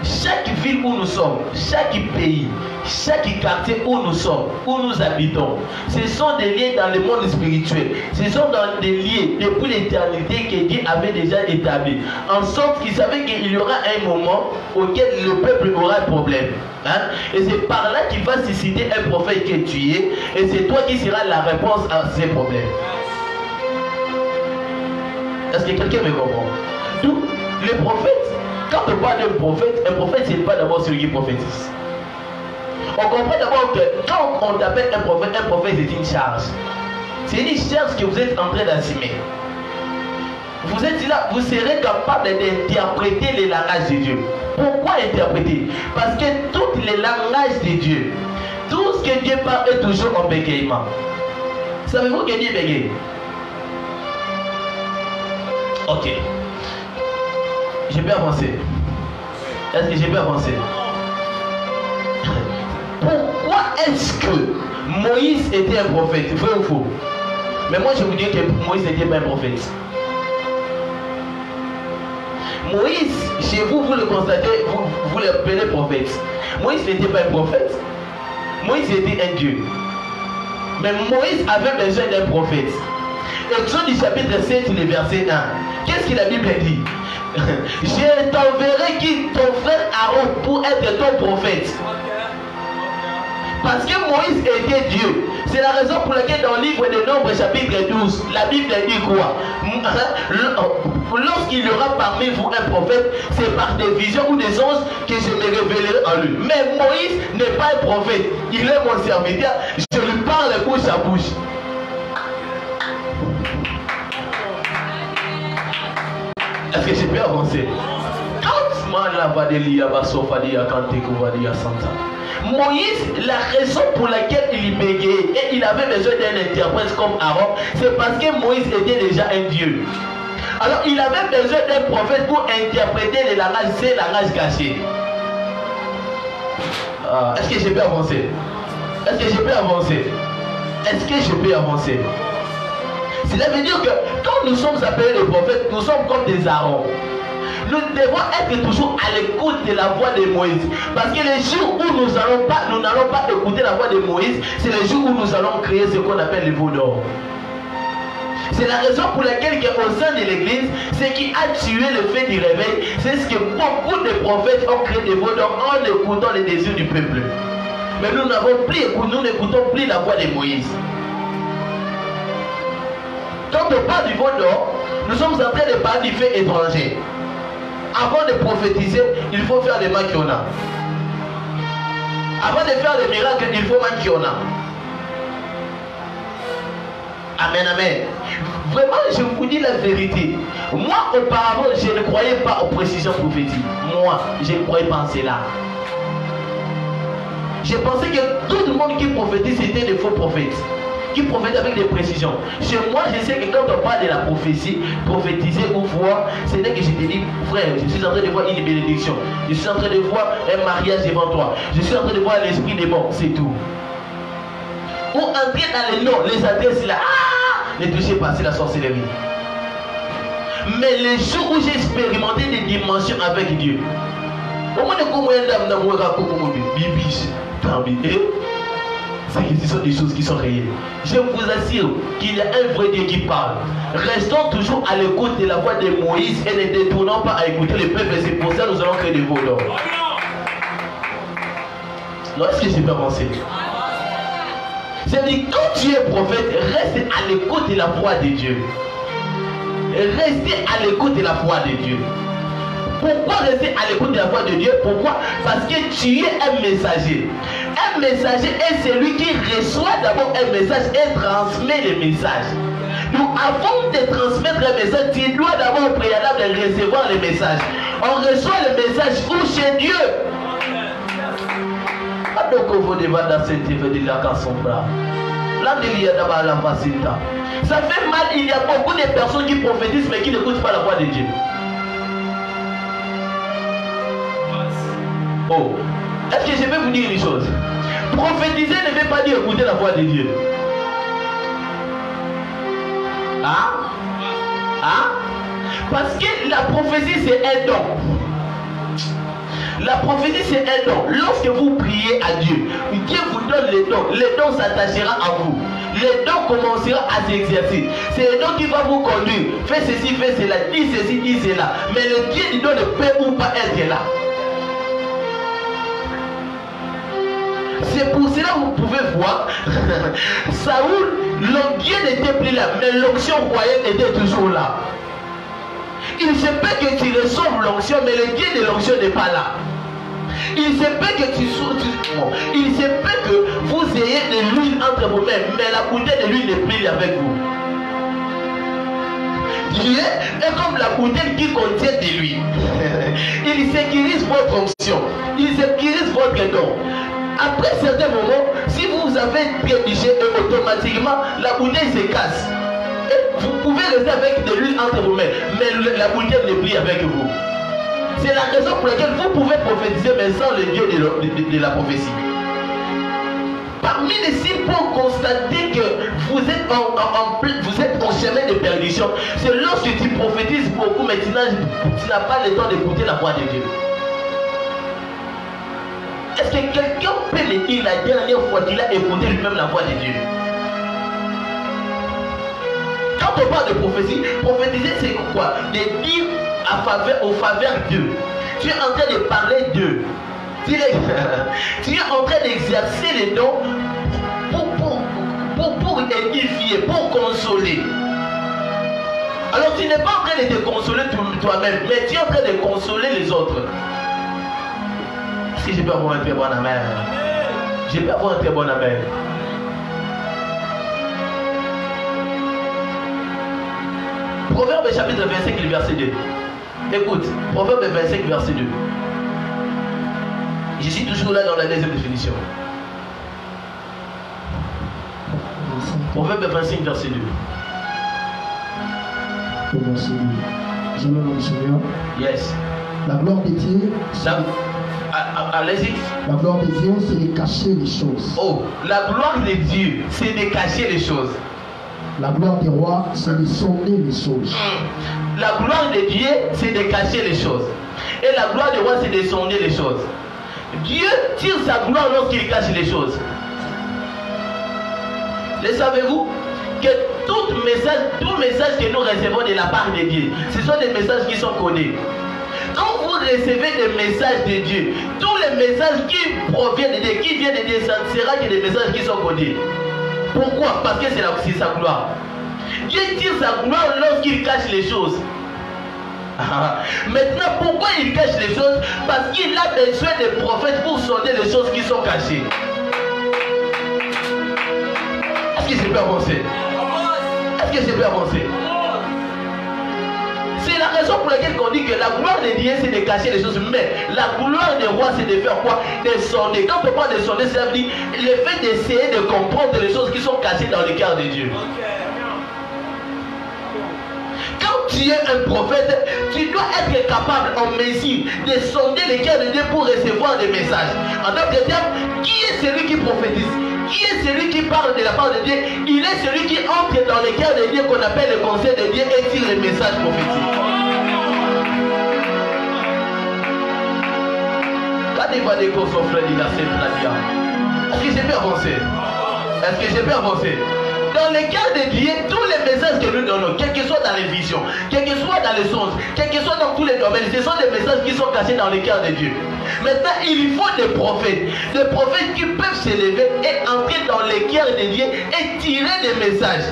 Chaque ville où nous sommes, chaque pays, chaque quartier où nous sommes, où nous habitons, ce sont des liens dans le monde spirituel. Ce sont des liens depuis l'éternité que Dieu avait déjà établi. En sorte qu'il savait qu'il y aura un moment auquel le peuple aura un problème. Hein? Et c'est par là qu'il va susciter un prophète que tu es. Et c'est toi qui seras la réponse à ces problèmes. Est-ce que quelqu'un me comprend? D'où le prophète. Quand on parle d'un prophète, un prophète, ce n'est pas d'abord celui qui prophétise. On comprend d'abord que quand on t'appelle un prophète c'est une charge. C'est une charge que vous êtes en train d'assumer. Vous êtes là, vous serez capable d'interpréter les langages de Dieu. Pourquoi interpréter? Parce que tous les langages de Dieu, tout ce que Dieu parle est toujours en bégaiement. Savez-vous que Dieu bégaye? Ok. Je peux avancer. Est-ce que je peux avancer? Pourquoi est-ce que Moïse était un prophète? Vrai ou faux? Mais moi je vous dis que Moïse n'était pas un prophète. Moïse, chez vous, vous le constatez, vous l'appelez prophète. Moïse n'était pas un prophète. Moïse était un Dieu. Mais Moïse avait besoin d'un prophète. Exode du chapitre 7, le verset 1. Qu'est-ce que la Bible dit? Je t'enverrai qui ton frère Aaron pour être ton prophète. Parce que Moïse était Dieu. C'est la raison pour laquelle dans le livre de Nombres chapitre 12, la Bible dit quoi? Lorsqu'il y aura parmi vous un prophète, c'est par des visions ou des anges que je me révélerai en lui. Mais Moïse n'est pas un prophète. Il est mon serviteur. Je lui parle bouche à bouche. Est-ce que je peux avancer? Moïse, la raison pour laquelle il bégayait et il avait besoin d'un interprète comme Aaron, c'est parce que Moïse était déjà un Dieu. Alors il avait besoin d'un prophète pour interpréter les langages, ces langages cachés. Est-ce que je peux avancer? Est-ce que je peux avancer? Est-ce que je peux avancer? Cela veut dire que quand nous sommes appelés les prophètes, nous sommes comme des Aaron. Nous devons être toujours à l'écoute de la voix de Moïse. Parce que les jours où nous n'allons pas écouter la voix de Moïse, c'est les jours où nous allons créer ce qu'on appelle le veau d'or. C'est la raison pour laquelle au sein de l'église, ce qui a tué le fait du réveil, c'est ce que beaucoup de prophètes ont créé des veaux d'or en écoutant les désirs du peuple. Mais nous n'écoutons plus la voix de Moïse. Quand on parle du veau d'or, nous sommes en train de parler du fait étranger. Avant de prophétiser, il faut faire des makiona. Avant de faire des miracles, il faut makiona. Amen, amen. Vraiment, je vous dis la vérité. Moi, auparavant, je ne croyais pas aux précisions prophétiques. Moi, je ne croyais pas en cela. Je pensais que tout le monde qui prophétise, c'était des faux prophètes. qui prophétise avec des précisions. Chez moi, je sais que quand on parle de la prophétie, prophétiser ou voir, ce n'est que je te dis, frère, je suis en train de voir une bénédiction. Je suis en train de voir un mariage devant toi. Je suis en train de voir l'esprit des bons, c'est tout. Ou entrer dans les noms, les adresses là. Ne touchez pas, c'est la sorcellerie. Mais les jours où j'ai expérimenté des dimensions avec Dieu, au moins de combien d'âmes dans mon rapport comme Bibi, ce sont des choses qui sont réelles. Je vous assure qu'il y a un vrai Dieu qui parle. Restons toujours à l'écoute de la voix de Moïse et ne détournons pas à écouter le peuple. C'est pour ça que nous allons créer des voleurs. Non, est-ce que j'ai pas pensé? C'est-à-dire, quand tu es prophète, reste à l'écoute de la voix de Dieu. Restez à l'écoute de la voix de Dieu. Pourquoi rester à l'écoute de la voix de Dieu? Pourquoi? Parce que tu es un messager. Un messager est celui qui reçoit d'abord un message et transmet le message. Donc avant de transmettre le message, tu dois d'abord au préalable recevoir le message. On reçoit le message où? Chez Dieu. Ça fait mal, il y a beaucoup de personnes qui prophétisent mais qui n'écoutent pas la voix de Dieu. Oh, est-ce que je vais vous dire une chose? Prophétiser ne veut pas dire écouter la voix de Dieu. Parce que la prophétie c'est un don. La prophétie c'est un don. Lorsque vous priez à Dieu, Dieu vous donne les dons. Les dons s'attachera à vous. Les dons commenceront à s'exercer. C'est le don qui va vous conduire. Fais ceci, fais cela, dis ceci, dis cela. Mais le Dieu du don ne peut ou pas être là. C'est pour cela que vous pouvez voir Saoul, l'onction n'était plus là, mais l'onction royale était toujours là. Il se peut que tu reçoives l'onction, mais le Dieu de l'onction n'est pas là. Il se peut que il se peut que vous ayez de l'huile entre vos mains, mais la bouteille de l'huile n'est plus avec vous. Dieu est comme la bouteille qui contient de l'huile. Il sécurise votre onction, il sécurise votre don. Après certains moments, si vous avez trébuché, automatiquement la bouteille se casse. Et vous pouvez rester avec de l'huile entre vos mains, mais la bouteille n'est plus avec vous. C'est la raison pour laquelle vous pouvez prophétiser, mais sans le Dieu de la prophétie. Parmi les signes pour constater que vous êtes en chemin de perdition, c'est lorsque tu prophétises beaucoup, mais tu n'as pas le temps d'écouter la voix de Dieu. Est-ce que quelqu'un peut le dire la dernière fois qu'il a écouté lui-même la voix de Dieu? Quand on parle de prophétie, prophétiser c'est quoi? De dire au faveur d'eux. Tu es en train de parler d'eux. Tu es en train d'exercer les dons pour édifier, pour consoler. Alors tu n'es pas en train de te consoler toi-même, mais tu es en train de consoler les autres. Si je peux avoir un très bon amen. Je peux avoir un très bon amen. Proverbe chapitre 25, verset 2. Écoute, Proverbe 25, verset 2. Je suis toujours là dans la deuxième définition. Proverbe 25, verset 2. Verset 2. Je me rends Seigneur. Yes. La gloire de Dieu. Allez-y. La gloire de Dieu, c'est de cacher les choses. Oh, la gloire de Dieu, c'est de cacher les choses. La gloire du roi, c'est de sonder les choses. La gloire de Dieu, c'est de cacher les choses. Et la gloire du roi, c'est de sonder les choses. Dieu tire sa gloire lorsqu'il cache les choses. Le savez-vous? Que tout message que nous recevons de la part de Dieu, ce sont des messages qui sont codés. Quand vous recevez des messages de Dieu, tous les messages qui proviennent de Dieu, qui viennent de Dieu, ça ne sera que des messages qui sont codés. Pourquoi? Parce que c'est sa gloire. Dieu tire sa gloire lorsqu'il cache les choses. Maintenant, pourquoi il cache les choses? Parce qu'il a besoin des prophètes pour sonder les choses qui sont cachées. Est-ce que je peux avancer? Est-ce que je peux avancer? C'est la raison pour laquelle on dit que la gloire de Dieu c'est de cacher les choses, mais la gloire des rois c'est de faire quoi? De sonder. Quand on parle de sonder, ça veut dire le fait d'essayer de comprendre les choses qui sont cachées dans le cœur de Dieu. Quand tu es un prophète, tu dois être capable en mesure de sonder le cœur de Dieu pour recevoir des messages. En d'autres termes, qui est celui qui prophétise? Qui est celui qui parle de la part de Dieu? Il est celui qui entre dans le cœur de Dieu qu'on appelle le conseil de Dieu et tire les messages prophétiques. Quand il va dire qu'on son frère, il a cette radio. Est-ce que j'ai pu avancer? Est-ce que j'ai pu avancer? Dans le cœur de Dieu, tous les messages que nous donnons, quel que soit dans les visions, quel que soit dans les songes, quel que soit dans tous les domaines, ce sont des messages qui sont cachés dans le cœur de Dieu. Maintenant, il faut des prophètes qui peuvent s'élever et entrer dans le cœur de Dieu et tirer des messages.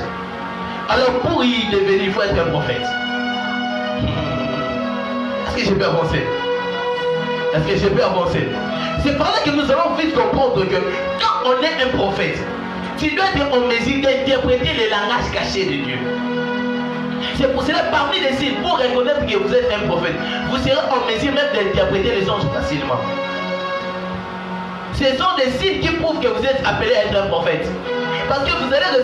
Alors pour y devenir, il faut être un prophète. Est-ce que je peux avancer? Est-ce que je peux avancer? C'est par là que nous allons vite comprendre que quand on est un prophète, tu dois être en mesure d'interpréter les langages cachés de Dieu. C'est pour cela, parmi les signes, pour reconnaître que vous êtes un prophète, vous serez en mesure même d'interpréter les anges facilement. Ce sont des signes qui prouvent que vous êtes appelé à être un prophète. Parce que vous allez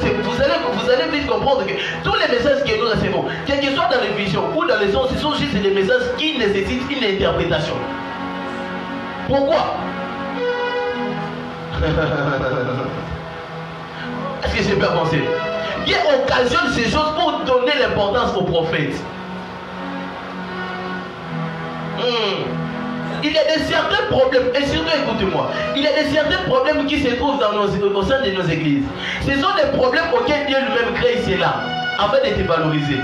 vite comprendre que tous les messages que nous recevons, quel que soit dans les visions ou dans les songes, ce sont juste des messages qui nécessitent une interprétation. Pourquoi? Est-ce que j'ai pu avancer? Dieu occasionne ces choses pour donner l'importance aux prophètes. Il y a des certains problèmes, et surtout écoutez-moi, il y a des certains problèmes qui se trouvent dans au sein de nos églises. Ce sont des problèmes auxquels Dieu lui-même crée cela, afin de te valoriser.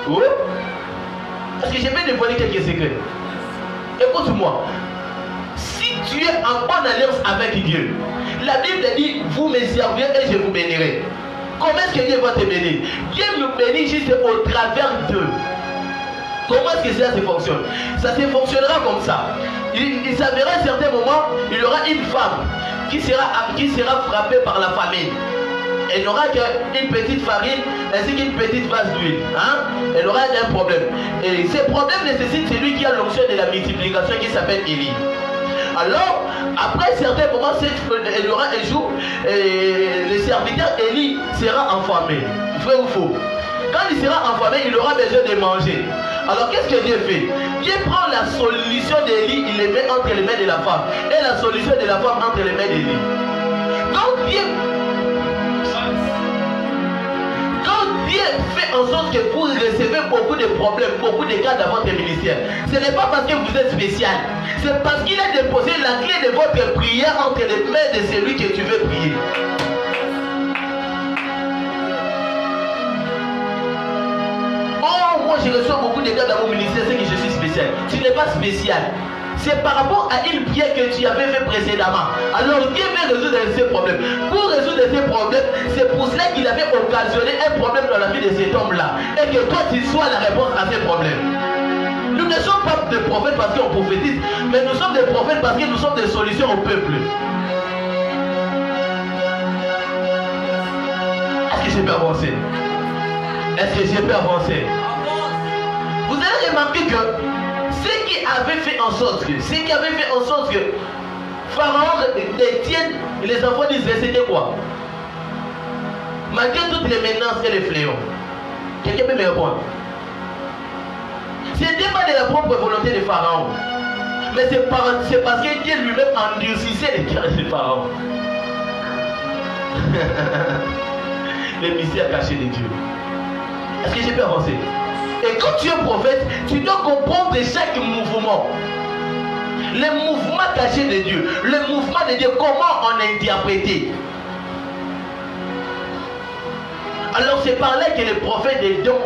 Oui? Est-ce que je vais dévoiler quelques secrets? Écoute-moi. Si tu es en bonne alliance avec Dieu, la Bible dit, vous me servirez et je vous bénirai. Comment est-ce que Dieu va te bénir? Dieu nous bénit juste au travers d'eux. Comment est-ce que ça se fonctionne? Ça se fonctionnera comme ça. Il s'avérera à un certain moment, il y aura une femme qui sera frappée par la famine. Elle n'aura qu'une petite farine ainsi qu'une petite vase d'huile. Hein? Elle aura un problème. Et ce problème nécessite celui qui a l'onction de la multiplication qui s'appelle Élie. Alors, après un certain moment, il y aura un jour, le serviteur Élie sera enflammé. Vrai ou faux? Quand il sera enflammé, il aura besoin de manger. Alors, qu'est-ce que Dieu fait? Dieu prend la solution d'Élie, il les met entre les mains de la femme. Et la solution de la femme entre les mains d'Élie. Quand Dieu fait en sorte que vous recevez beaucoup de problèmes, beaucoup de cas dans votre ministère, ce n'est pas parce que vous êtes spécial, c'est parce qu'il a déposé la clé de votre prière entre les mains de celui que tu veux prier. Oh, moi je reçois beaucoup de cas dans mon ministère, c'est que je suis spécial. Tu n'es pas spécial. C'est par rapport à une prière que tu avais fait précédemment. Alors Dieu veut résoudre ces problèmes. Pour résoudre ces problèmes, c'est pour cela qu'il avait occasionné un problème dans la vie de cet homme-là. Et que toi tu sois la réponse à ces problèmes. Nous ne sommes pas des prophètes parce qu'on prophétise, mais nous sommes des prophètes parce que nous sommes des solutions au peuple. Est-ce que j'ai pu avancer? Est-ce que j'ai pu avancer? Vous allez remarquer que ce qui avait fait en sorte que Pharaon détienne les enfants d'Israël, c'était quoi? Malgré toutes les menaces et les fléaux. Quelqu'un peut me répondre? C'était pas de la propre volonté de Pharaon, mais c'est parce que Dieu lui-même endurcissait les cœurs de Pharaon. Les mystères cachés de Dieu. Est-ce que j'ai pu avancer? Et quand tu es prophète, tu dois comprendre chaque mouvement. Les mouvements cachés de Dieu. Le mouvement de Dieu, comment on a interprété. Alors c'est par là que les prophètes des dons,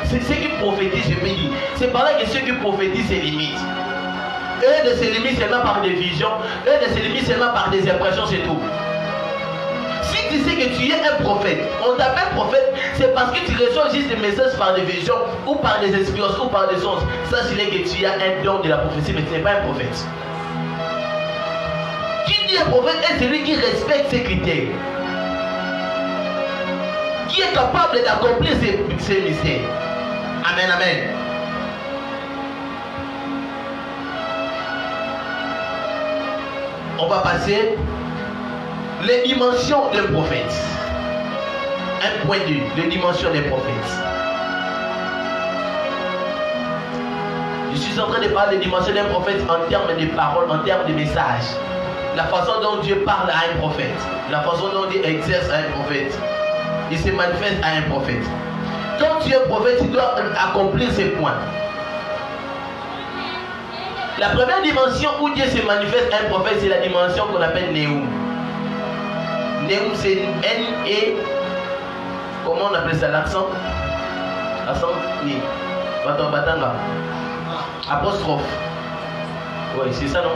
c'est ceux qui prophétisent, je peux dire. C'est par là que ceux qui prophétisent se limitent. Eux ne se limitent seulement par des visions, eux ne se limitent seulement par des impressions, c'est tout. Si tu sais que tu es un prophète, on t'appelle prophète, c'est parce que tu reçois juste des messages par des visions, ou par des expériences, ou par des sens. Ça, c'est que tu as un don de la prophétie, mais tu n'es pas un prophète. Qui dit un prophète est celui qui respecte ses critères. Qui qui est capable d'accomplir ces mystères. Amen, amen. On va passer les dimensions d'un prophète. 1.2, les dimensions des prophètes. Je suis en train de parler des dimensions d'un prophète en termes de paroles, en termes de messages. La façon dont Dieu parle à un prophète. La façon dont Dieu exerce à un prophète. Il se manifeste à un prophète. Quand tu es prophète, tu dois accomplir ces points. La première dimension où Dieu se manifeste à un prophète, c'est la dimension qu'on appelle Néum. Néum, c'est N-E. Comment on appelle ça? L'accent? L'accent? Oui. Batanga. Apostrophe. Oui, c'est ça, non?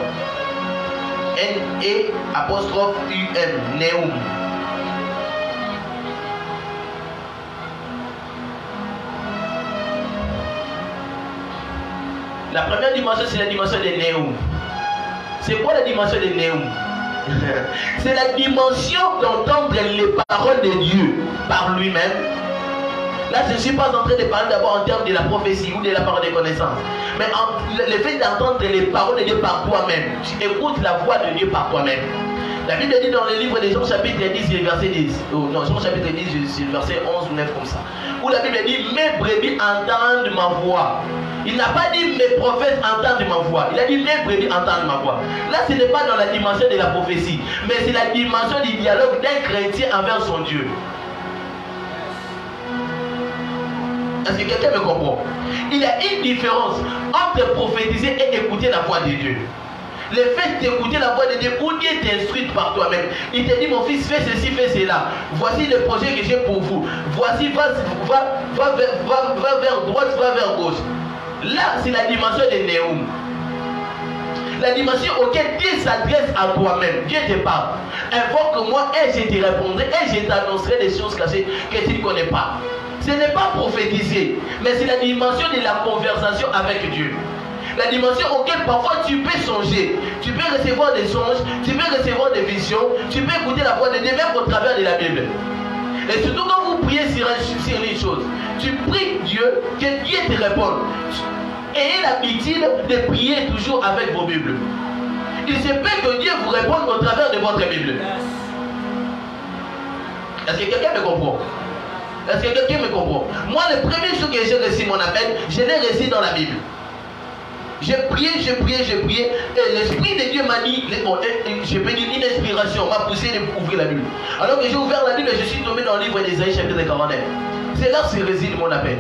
N-E apostrophe U-M. Néum. La première dimension, c'est la dimension de Néum. C'est quoi la dimension de Néum? C'est la dimension d'entendre les paroles de Dieu par lui-même. Là, je ne suis pas en train de parler d'abord en termes de la prophétie ou de la parole de connaissance. Mais le fait d'entendre les paroles de Dieu par toi-même. Tu écoutes la voix de Dieu par toi-même. La Bible dit dans le livre de Jean chapitre 10, verset 10. Oh, non, Jean chapitre 10, c'est verset 11 ou 9 comme ça. Où la Bible dit, mes brebis entendent ma voix. Il n'a pas dit mes prophètes entendent ma voix. Il a dit mes brebis entendent ma voix. Là, ce n'est pas dans la dimension de la prophétie, mais c'est la dimension du dialogue d'un chrétien envers son Dieu. Est-ce que quelqu'un me comprend? Il y a une différence entre prophétiser et écouter la voix de Dieu. Le fait d'écouter la voix de Dieu, où Dieu t'instruit par toi-même. Il te dit, mon fils, fais ceci, fais cela. Voici le projet que j'ai pour vous. Voici, va vers droite, va vers gauche. Là, c'est la dimension de Néum. La dimension auquel Dieu s'adresse à toi-même. Dieu te parle. Invoque-moi et je te répondrai et je t'annoncerai des choses cachées que tu ne connais pas. Ce n'est pas prophétiser, mais c'est la dimension de la conversation avec Dieu. La dimension auquel parfois tu peux songer, tu peux recevoir des songes, tu peux recevoir des visions, tu peux écouter la voix de Dieu même au travers de la Bible. Et surtout quand vous priez sur une chose, tu pries Dieu, que Dieu te réponde. Ayez l'habitude de prier toujours avec vos Bibles. Il se peut que Dieu vous réponde au travers de votre Bible. Est-ce que quelqu'un me comprend? Est-ce que quelqu'un me comprend? Moi, le premier jour que j'ai reçu mon appel, je l'ai reçu dans la Bible. J'ai prié, et l'Esprit de Dieu m'a dit, je peux dire une inspiration, m'a poussé d'ouvrir la Bible. Alors que j'ai ouvert la Bible, je suis tombé dans le livre d'Ésaïe, chapitre 49. C'est là que réside mon appel.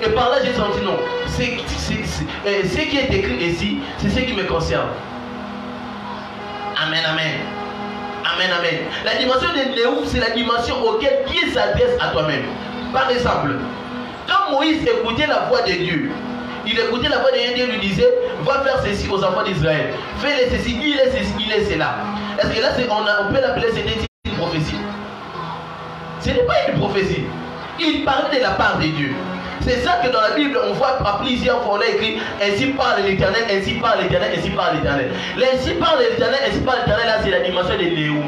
Et par là, j'ai senti non. Ce qui est écrit ici, c'est ce qui me concerne. Amen, amen. Amen, amen. La dimension de Néum, c'est la dimension auquel Dieu s'adresse à toi-même. Par exemple, quand Moïse écoutait la voix de Dieu, il écoutait la voix de Dieu, Dieu lui disait, va faire ceci aux enfants d'Israël. Fais-les ceci, il est ceci, il est cela. Est-ce que là, on peut l'appeler une prophétie? Ce n'est pas une prophétie. Il parlait de la part de Dieu. C'est ça que dans la Bible, on voit à plusieurs fois, on a écrit, ainsi parle l'Éternel, ainsi parle l'Éternel, ainsi parle l'Éternel. Ainsi parle l'Éternel, ainsi parle l'Éternel, là, c'est la dimension de Néum.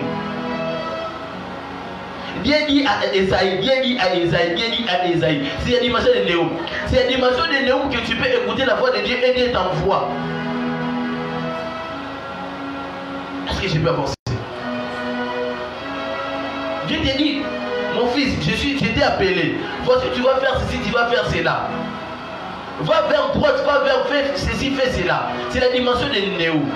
Dieu dit à Esaïe, Dieu dit à Esaïe, Dieu dit à Esaïe. C'est la dimension de Néum. C'est la dimension de Néum que tu peux écouter la voix de Dieu et Dieu t'envoie. Est-ce que je peux avancer? Dieu te dit, mon fils, je t'ai appelé. Voici, tu vas faire ceci, tu vas faire cela. Va vers droite, va vers ceci, fais cela. C'est la dimension de Néum.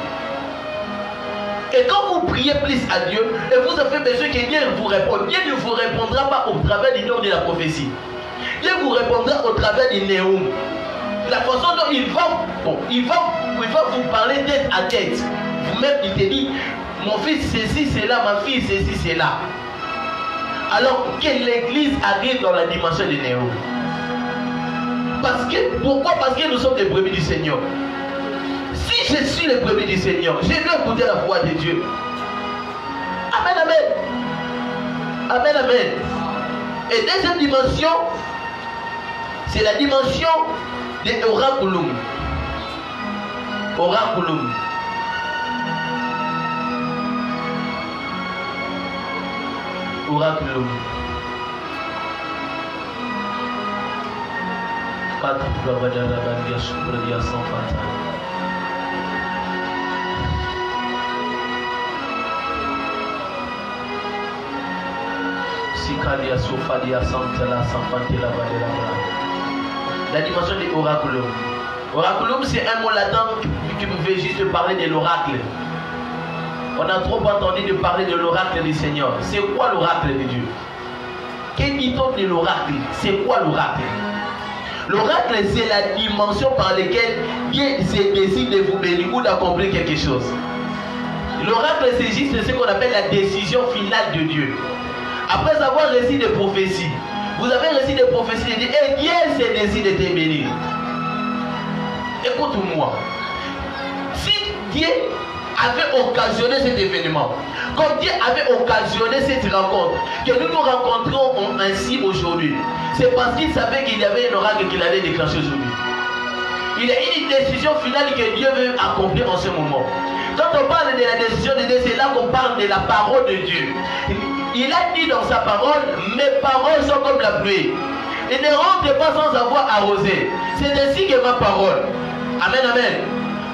Et quand vous priez plus à Dieu, et vous avez besoin que Dieu vous réponde, Dieu ne vous répondra pas au travers du nom de la prophétie. Dieu vous répondra au travers du Néum. La façon dont il va vous parler tête à tête. Vous-même, il te dit, mon fils, ceci, c'est là, ma fille, ceci, c'est là. Alors que l'église arrive dans la dimension de Néum. Pourquoi? Parce que nous sommes les brebis du Seigneur. Si je suis le brebis du Seigneur, je vais écouter la voix de Dieu. Amen, amen. Amen, amen. Et deuxième dimension, c'est la dimension de Oraculum. Oraculum. oracle. 4 la dimension de oraculum. Oraculum, c'est un mot latin qui me fait juste parler de l'oracle. On a trop entendu de parler de l'oracle du Seigneur. C'est quoi l'oracle de Dieu? Qu'est-ce dit-on de l'oracle? C'est quoi l'oracle? L'oracle, c'est la dimension par laquelle Dieu se décide de vous bénir ou d'accomplir quelque chose. L'oracle, c'est juste ce qu'on appelle la décision finale de Dieu. Après avoir reçu des prophéties, vous avez reçu des prophéties et Dieu s'est décidé de te bénir. Écoute-moi. Si Dieu avait occasionné cet événement, comme Dieu avait occasionné cette rencontre, que nous nous rencontrons ainsi aujourd'hui, c'est parce qu'il savait qu'il y avait un oracle qu'il allait déclencher aujourd'hui. Il y a une décision finale que Dieu veut accomplir en ce moment. Quand on parle de la décision de Dieu, c'est là qu'on parle de la parole de Dieu. Il a dit dans sa parole, mes paroles sont comme la pluie. Et ne rentre pas sans avoir arrosé. C'est ainsi que ma parole. Amen, amen.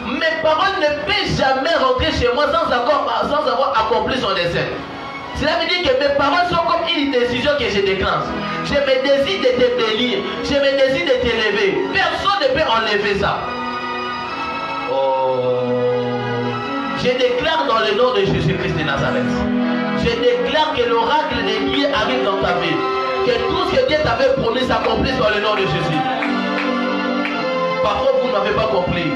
Mes paroles ne peuvent jamais rentrer chez moi sans avoir accompli son dessein. Cela veut dire que mes paroles sont comme une décision que je déclenche. Je me décide de te bénir. Je me décide de t'élever. Personne ne peut enlever ça. Je déclare dans le nom de Jésus-Christ de Nazareth. Je déclare que l'oracle de Dieu arrive dans ta vie. Que tout ce que Dieu t'avait promis s'accomplisse dans le nom de Jésus. Parfois vous n'avez pas compris.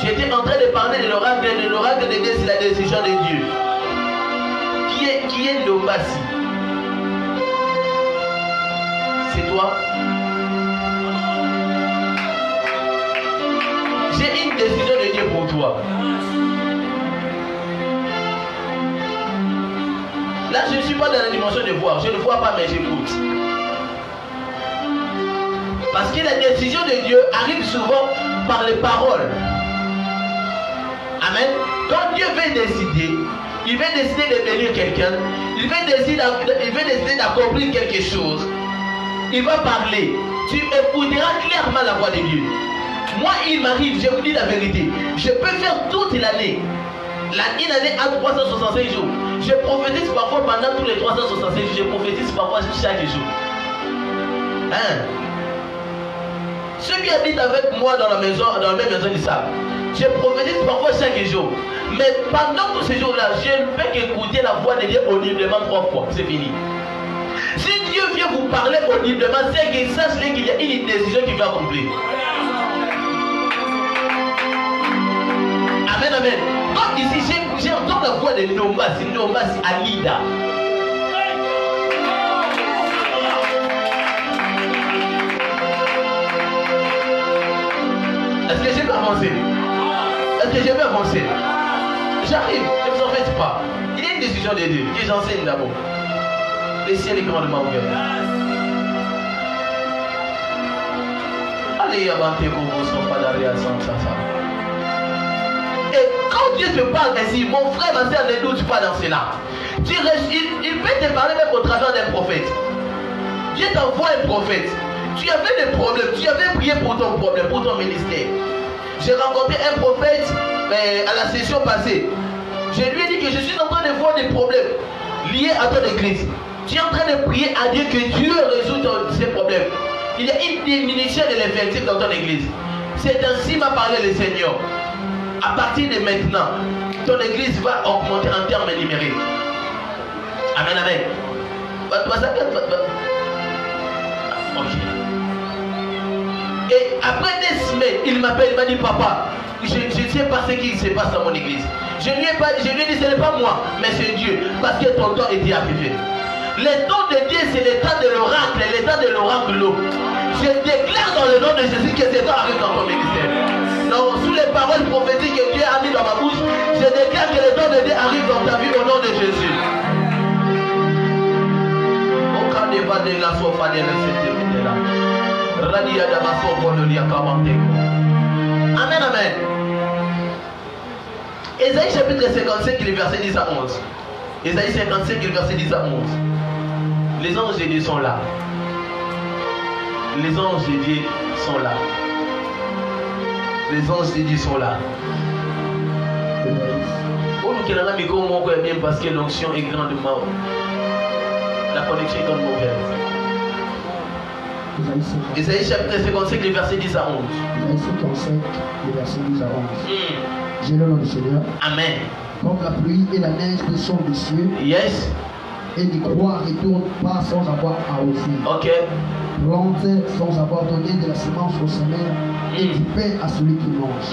J'étais en train de parler de l'oracle de Dieu, c'est la décision de Dieu. Qui est Lombasi? C'est toi? J'ai une décision de Dieu pour toi. Là, je ne suis pas dans la dimension de voir. Je ne vois pas, mais j'écoute. Parce que la décision de Dieu arrive souvent par les paroles. Amen. Quand Dieu veut décider, il veut décider de bénir quelqu'un, il veut décider d'accomplir quelque chose, il va parler. Tu écouteras clairement la voix de Dieu. Moi, il m'arrive, je vous dis la vérité, je peux faire toute l'année. Une année à 365 jours. Je prophétise parfois pendant tous les 365 jours. Je prophétise parfois chaque jour. Hein? Ceux qui habitent avec moi dans la maison, dans la même maison, ils savent. Je prophétise parfois chaque jour. Mais pendant tous ces jours-là, je ne peux qu'écouter la voix de Dieu audiblement 3 fois. C'est fini. Si Dieu vient vous parler audiblement, c'est qu'il sache qu'il y a une décision qui va accomplir. Amen, amen. Donc ici, j'entends la voix de Lombasi Alida. Est-ce que je peux avancer? Est-ce que je peux avancer? J'arrive, ne vous en faites pas. Il y a une décision de Dieu que j'enseigne d'abord. Le ciel est grandement ouvert. Allez, avancez pour vos enfants d'arrière sans ça. Et quand Dieu te parle ainsi, mon frère, ma soeur, ne doute pas dans cela. Il peut te parler même au travers d'un prophète. Dieu t'envoie un prophète. Tu avais des problèmes, tu avais prié pour ton problème, pour ton ministère. J'ai rencontré un prophète à la session passée. Je lui ai dit que je suis en train de voir des problèmes liés à ton église. Tu es en train de prier à Dieu que Dieu résout ces problèmes. Il y a une diminution de l'effectif dans ton église. C'est ainsi m'a parlé le Seigneur. À partir de maintenant, ton église va augmenter en termes numériques. Amen, amen. Ok. Et après des semaines, il m'appelle, il m'a dit, papa, je ne sais pas ce qui se passe dans mon église. Je lui ai dit, ce n'est pas moi, mais c'est Dieu. Parce que ton temps était arrivé. Le temps de Dieu, c'est le temps de l'oracle, le temps de l'oracle. Je déclare dans le nom de Jésus que ce temps arrive dans ton ministère. Donc, sous les paroles prophétiques que Dieu a mis dans ma bouche, je déclare que le temps de Dieu arrive dans ta vie au nom de Jésus. Amen, amen. Ésaïe chapitre 55, le verset 10 à 11. Ésaïe 55, le verset 10 à 11. Les anges de Dieu sont là. Les anges de Dieu sont là. Les anges de Dieu sont là. Oh, nous qui avons mis comme moi, bien parce que l'onction est grandement. La connexion est grandement ouverte. Isaïe chapitre 55, les versets 10 à 11. Isaïe 55, les versets 10 à 11. J'ai le nom du Seigneur. Amen. Comme la pluie et la neige descendent des cieux. Yes. Et les croix ne retournent pas sans avoir arrosé. Ok. Plante sans avoir donné de la semence au semeur et du pain à celui qui mange.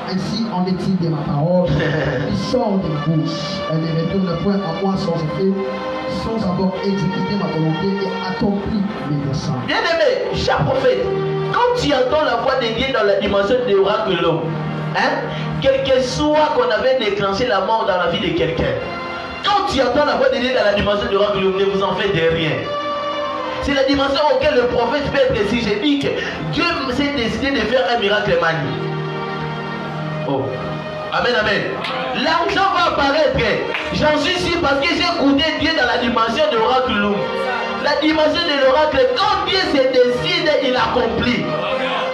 Ainsi en est-il de ma parole qui sort de ma bouche. Elle ne retourne point à moi sans effet, sans avoir exécuté ma volonté et accompli mes desseins. Bien-aimé, cher prophète, quand tu entends la voix de Dieu dans la dimension de l'oracle de l'homme, quel que soit qu'on avait déclenché la mort dans la vie de quelqu'un, quand tu entends la voix de Dieu dans la dimension de l'oracle de l'homme, ne vous en faites de rien. C'est la dimension auquel le prophète peut être ici. J'ai dit que Dieu s'est décidé de faire un miracle mani. Oh. Amen, amen. L'argent va apparaître. J'en suis sûr parce que j'ai écouté Dieu dans la dimension de l'oracle de l'homme. La dimension de l'oracle, quand Dieu se décide, il accomplit.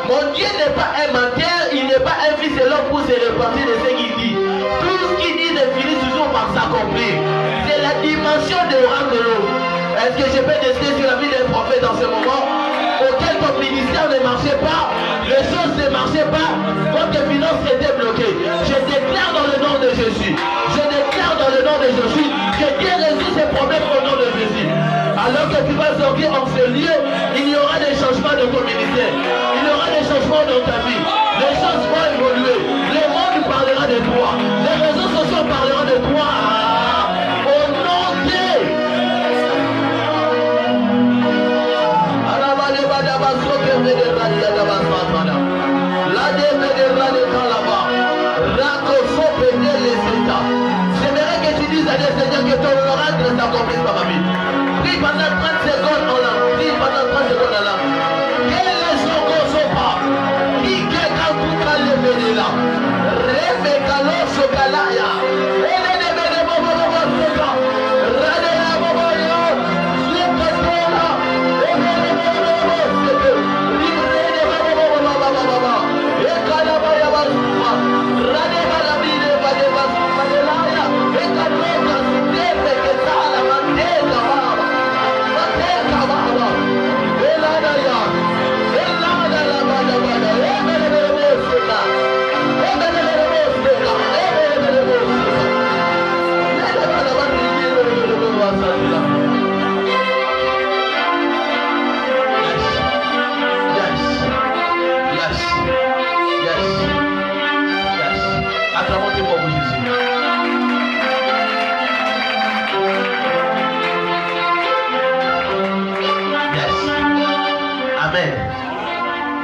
Mon Dieu n'est pas un menteur, il n'est pas un fils de l'homme pour se repentir de ce qu'il dit. Tout ce qu'il dit finit toujours par s'accomplir. C'est la dimension de l'oracle de l'homme. Est-ce que je peux décider sur la vie d'un prophète dans ce moment auquel ton ministère ne marchait pas, les choses ne marchaient pas, votre finance était bloquée? Je déclare dans le nom de Jésus, je déclare dans le nom de Jésus que Dieu résout ces problèmes au nom de Jésus. Alors que tu vas sortir en ce lieu, il y aura des changements de ton ministère, il y aura des changements dans ta vie, les choses vont évoluer, le monde parlera de toi, les réseaux sociaux parleront de toi. Au nom de j'aimerais que tu dises à Dieu, Seigneur, que ton oracle s'accomplisse par ma vie. Prie pendant 30 secondes en langue. Prie pendant 30 secondes en langue. Quel est son gosopa? Qui est quand tout a levé là? Rêve calo sokalaya. Elle est de bobo bobo soka. Radea bobo yo. Soka.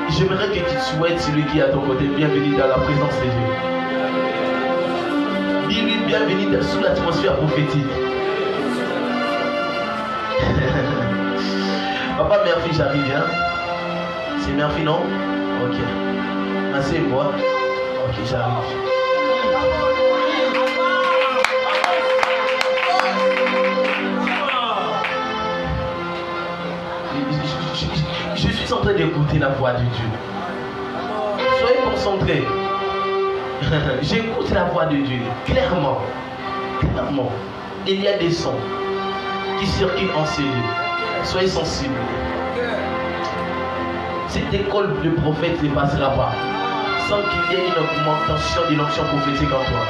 J'aimerais que tu souhaites celui qui est à ton côté, bienvenue dans la présence de Dieu. Dis-lui bienvenue sous l'atmosphère prophétique. Papa Murphy, j'arrive, hein? C'est Murphy, non? Ok. Asseyez-moi. Ok, j'arrive. Je suis en train d'écouter la voix de Dieu. Soyez concentrés. J'écoute la voix de Dieu. Clairement. Clairement. Il y a des sons qui circulent en ces lieux. Soyez sensibles. Cette école de prophète ne passera pas sans qu'il y ait une augmentation d'une onction prophétique en toi.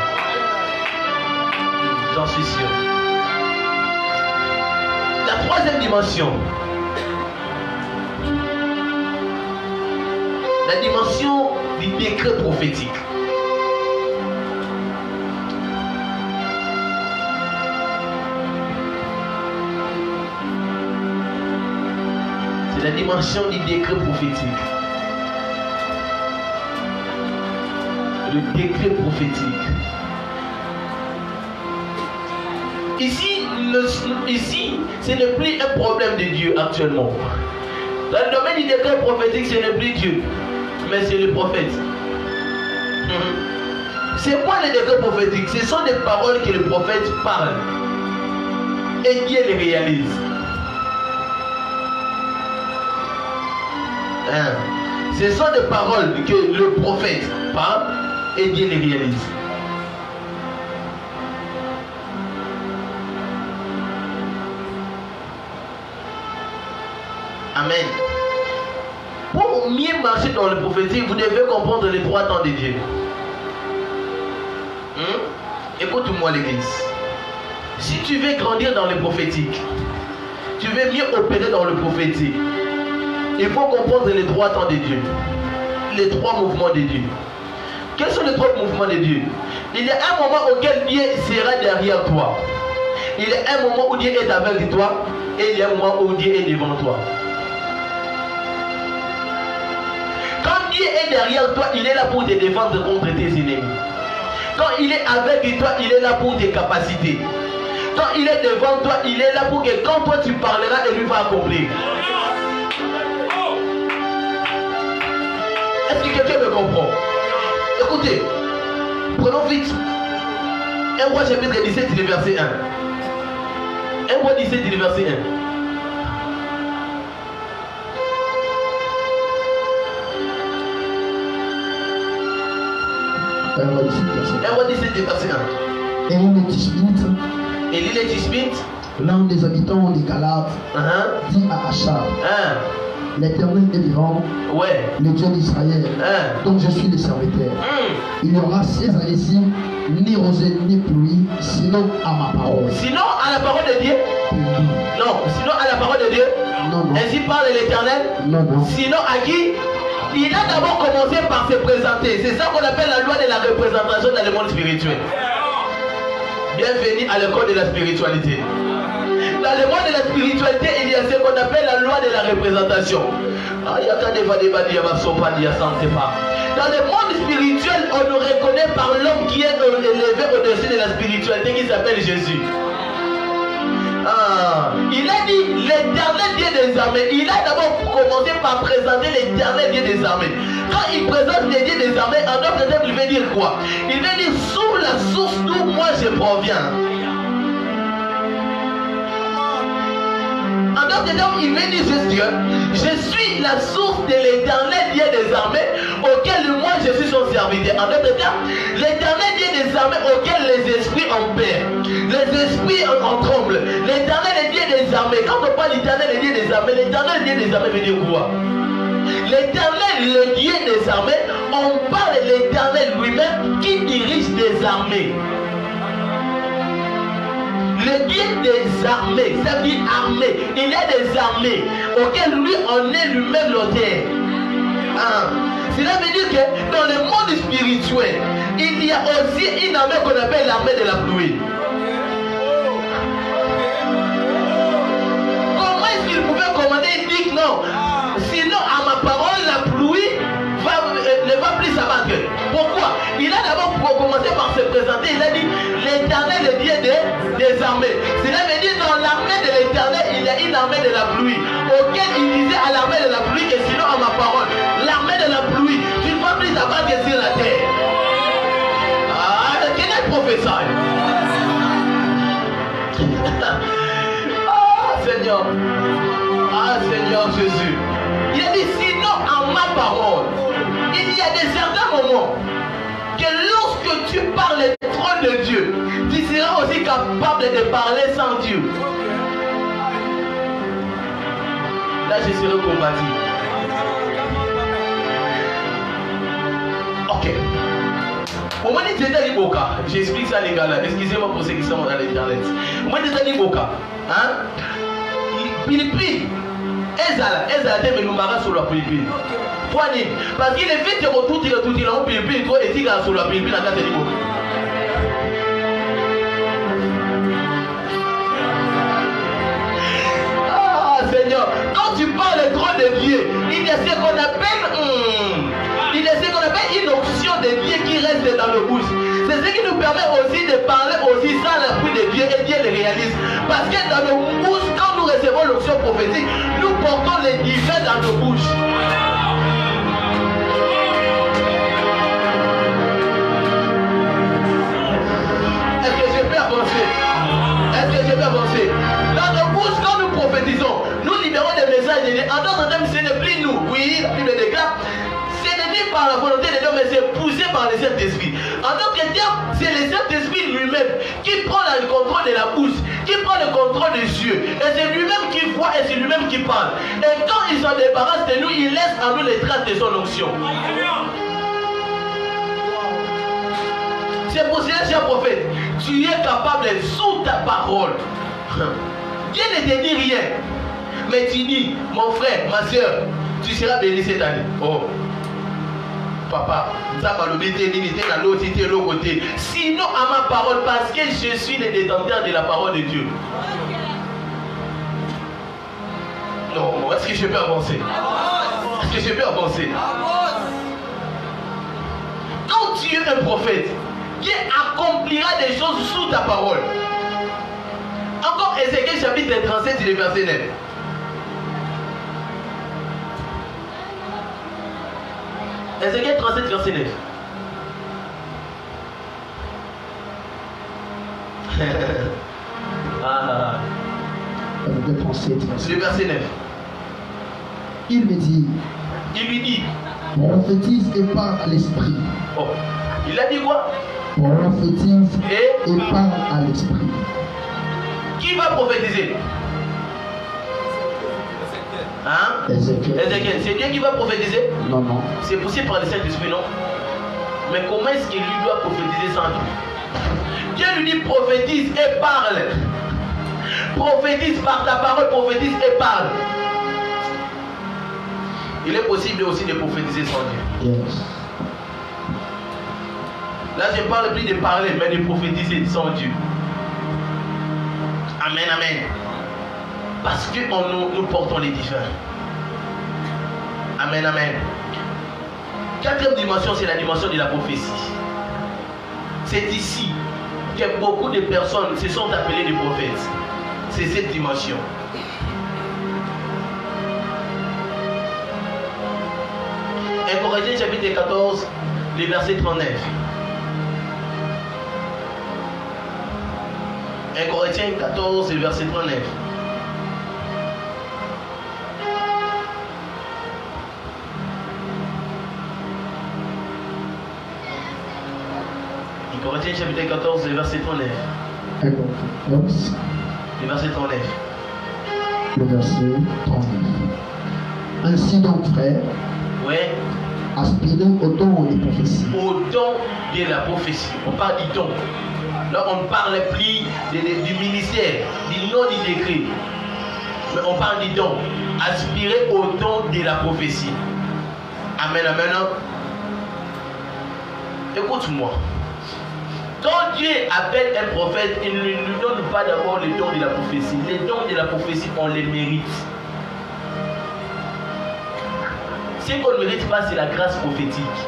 J'en suis sûr. La troisième dimension. La dimension du décret prophétique. C'est la dimension du décret prophétique. Le décret prophétique. Ici, ce n'est plus un problème de Dieu actuellement. Dans le domaine du décret prophétique, ce n'est plus Dieu, mais c'est le prophète. C'est quoi le décret prophétique? Ce sont des paroles que le prophète parle et Dieu les réalise. Hein? Ce sont des paroles que le prophète parle et Dieu les réalise. Amen. Pour mieux marcher dans le prophétique, vous devez comprendre les trois temps de Dieu. Écoute-moi l'église. Si tu veux grandir dans le prophétique, tu veux mieux opérer dans le prophétique, il faut comprendre les trois temps de Dieu. Les trois mouvements de Dieu. Quels sont les trois mouvements de Dieu? Il y a un moment auquel Dieu sera derrière toi. Il y a un moment où Dieu est avec toi. Et il y a un moment où Dieu est devant toi. Quand Dieu est derrière toi, il est là pour te défendre contre tes ennemis. Quand il est avec toi, il est là pour tes capacités. Quand il est devant toi, il est là pour que quand toi tu parleras, il lui va accomplir. Est-ce que quelqu'un me comprend? Écoutez, prenons vite 1 Roi chapitre 17, le verset 1. 1 Roi 17, le verset 1. 1 Roi 17, verset 1. Élie le Tishbite, l'un des habitants des Galates, dit à Achab, l'Éternel est vivant, le Dieu d'Israël, dont je suis le serviteur. Il n'y aura ces années-ci ni rosée ni pluie, sinon à ma parole. Sinon à la parole de Dieu? Non. Sinon à la parole de Dieu? Non. Ainsi parle l'Éternel? Non. Sinon à qui? Il a d'abord commencé par se présenter. C'est ça qu'on appelle la loi de la représentation dans le monde spirituel. Bienvenue à l'école de la spiritualité. Dans le monde de la spiritualité, il y a ce qu'on appelle la loi de la représentation. Dans le monde spirituel, on nous reconnaît par l'homme qui est élevé au-dessus de la spiritualité qui s'appelle Jésus. Il a dit l'Éternel Dieu des armées. Il a d'abord commencé par présenter l'Éternel Dieu des armées. Quand il présente les dieux des armées, en d'autres termes, il veut dire quoi? Il veut dire sous la source d'où moi je proviens. En d'autres termes, il veut dire juste que je suis la source de l'Éternel Dieu des armées auquel moi je suis son serviteur. En d'autres termes, l'Éternel Dieu des armées auquel les esprits en paix, les esprits en tremblent. L'Éternel Dieu des armées. Quand on parle l'Éternel Dieu des armées, l'Éternel Dieu des armées veut dire quoi? L'Éternel, le Dieu des armées, on parle de l'Éternel lui-même qui dirige des armées. Le Dieu des armées, ça veut dire armée. Il y a des armées auxquelles lui, on est lui-même l'auteur. Cela veut dire que dans le monde spirituel, il y a aussi une armée qu'on appelle l'armée de la pluie. Comment est-ce qu'il pouvait commander? Il dit que non. Sinon, à ma parole, la pluie ne va plus s'abattre. Pourquoi? Il a d'abord commencé par se présenter. Il a dit l'Éternel est Dieu des armées. Cela veut dire dans l'armée de l'Éternel, il y a une armée de la pluie. Auquel il disait à l'armée de la pluie que sinon, à ma parole, l'armée de la pluie, tu ne vas plus s'abattre sur la terre. Quel est le professeur? Seigneur. Seigneur Jésus. Il a dit sinon en ma parole. Il y a des certains moments que lorsque tu parles le trône de Dieu, tu seras aussi capable de parler sans Dieu. Là je serai combattu. Ok. Au moment où j'étais à Liboka, j'explique ça les gars là, excusez-moi pour ceux qui sont dans l'internet. Au moment où j'étais à Liboka, Philippines, Ezala te melumbaka sur la Philippine. Parce qu'il est vite de tout il a un Philippine, toi et tu as sur la Philippine à Catélibo. Seigneur, quand tu parles le trône de Dieu, il y a ce qu'on appelle une option de Dieu qui reste dans le bouche. C'est ce qui nous permet aussi de parler aussi sans l'appui de Dieu et Dieu le réalise. Parce que dans nos bouches, quand nous recevons l'option prophétique, nous portons les divins dans nos bouches. Est-ce que je peux avancer? Dans nos bouches, quand nous prophétisons, nous libérons des messages. En d'autres termes, ce n'est plus nous. Oui, la Bible déclare, ce n'est ni par la volonté de l'homme, mais c'est poussé par le Saint-Esprit. En tant que tel, c'est le Saint-Esprit lui-même qui prend le contrôle de la bouche, qui prend le contrôle des yeux. Et c'est lui-même qui voit et c'est lui-même qui parle. Et quand il s'en débarrasse de nous, il laisse en nous les traces de son onction. C'est pour cela, cher prophète, tu es capable sous ta parole. Dieu ne te dit rien. Mais tu dis, mon frère, ma soeur, tu seras béni cette année. Oh, papa, ça va l'obéiter, dans l'autre, de l'autre côté. Sinon, à ma parole, parce que je suis le détenteur de la parole de Dieu. Non, est-ce que je peux avancer? Est-ce que je peux avancer? Quand tu es un prophète, Dieu accomplira des choses sous ta parole. Encore Ézéchiel chapitre 37, le verset 9. Ézéchiel 37, verset 9. Le verset 9. Il me dit, il lui dit, prophétise et parle à l'esprit. Oh, il a dit quoi? Prophétise et parle à l'esprit. Qui va prophétiser? Hein? Ézéchiel. C'est Dieu qui va prophétiser? Non, non. C'est possible par le Saint-Esprit, non? Mais comment est-ce qu'il lui doit prophétiser sans Dieu? Dieu lui dit prophétise et parle. Prophétise par ta parole, prophétise et parle. Il est possible aussi de prophétiser sans Dieu. Yes. Là, je ne parle plus de parler, mais de prophétiser sans Dieu. Amen, amen. Parce que nous portons les différents. Amen, amen. Quatrième dimension, c'est la dimension de la prophétie. C'est ici que beaucoup de personnes se sont appelées des prophètes. C'est cette dimension. Corinthiens chapitre 14, le verset 39. 1 Corinthiens 14, le verset 39. Corinthiens chapitre 14, le verset 39. 1 Corinthiens 14. Le verset 39. Le verset 39. Ainsi donc, frère, ouais, aspirons au don des prophéties. Au don de la prophétie. On parle du don. Là, on ne parle plus du ministère, du nom du décret. Mais on parle du don. Aspirer au don de la prophétie. Amen, amen. Écoute-moi. Quand Dieu appelle un prophète, il ne lui donne pas d'abord le don de la prophétie. Les dons de la prophétie, on les mérite. Ce qu'on ne mérite pas, c'est la grâce prophétique.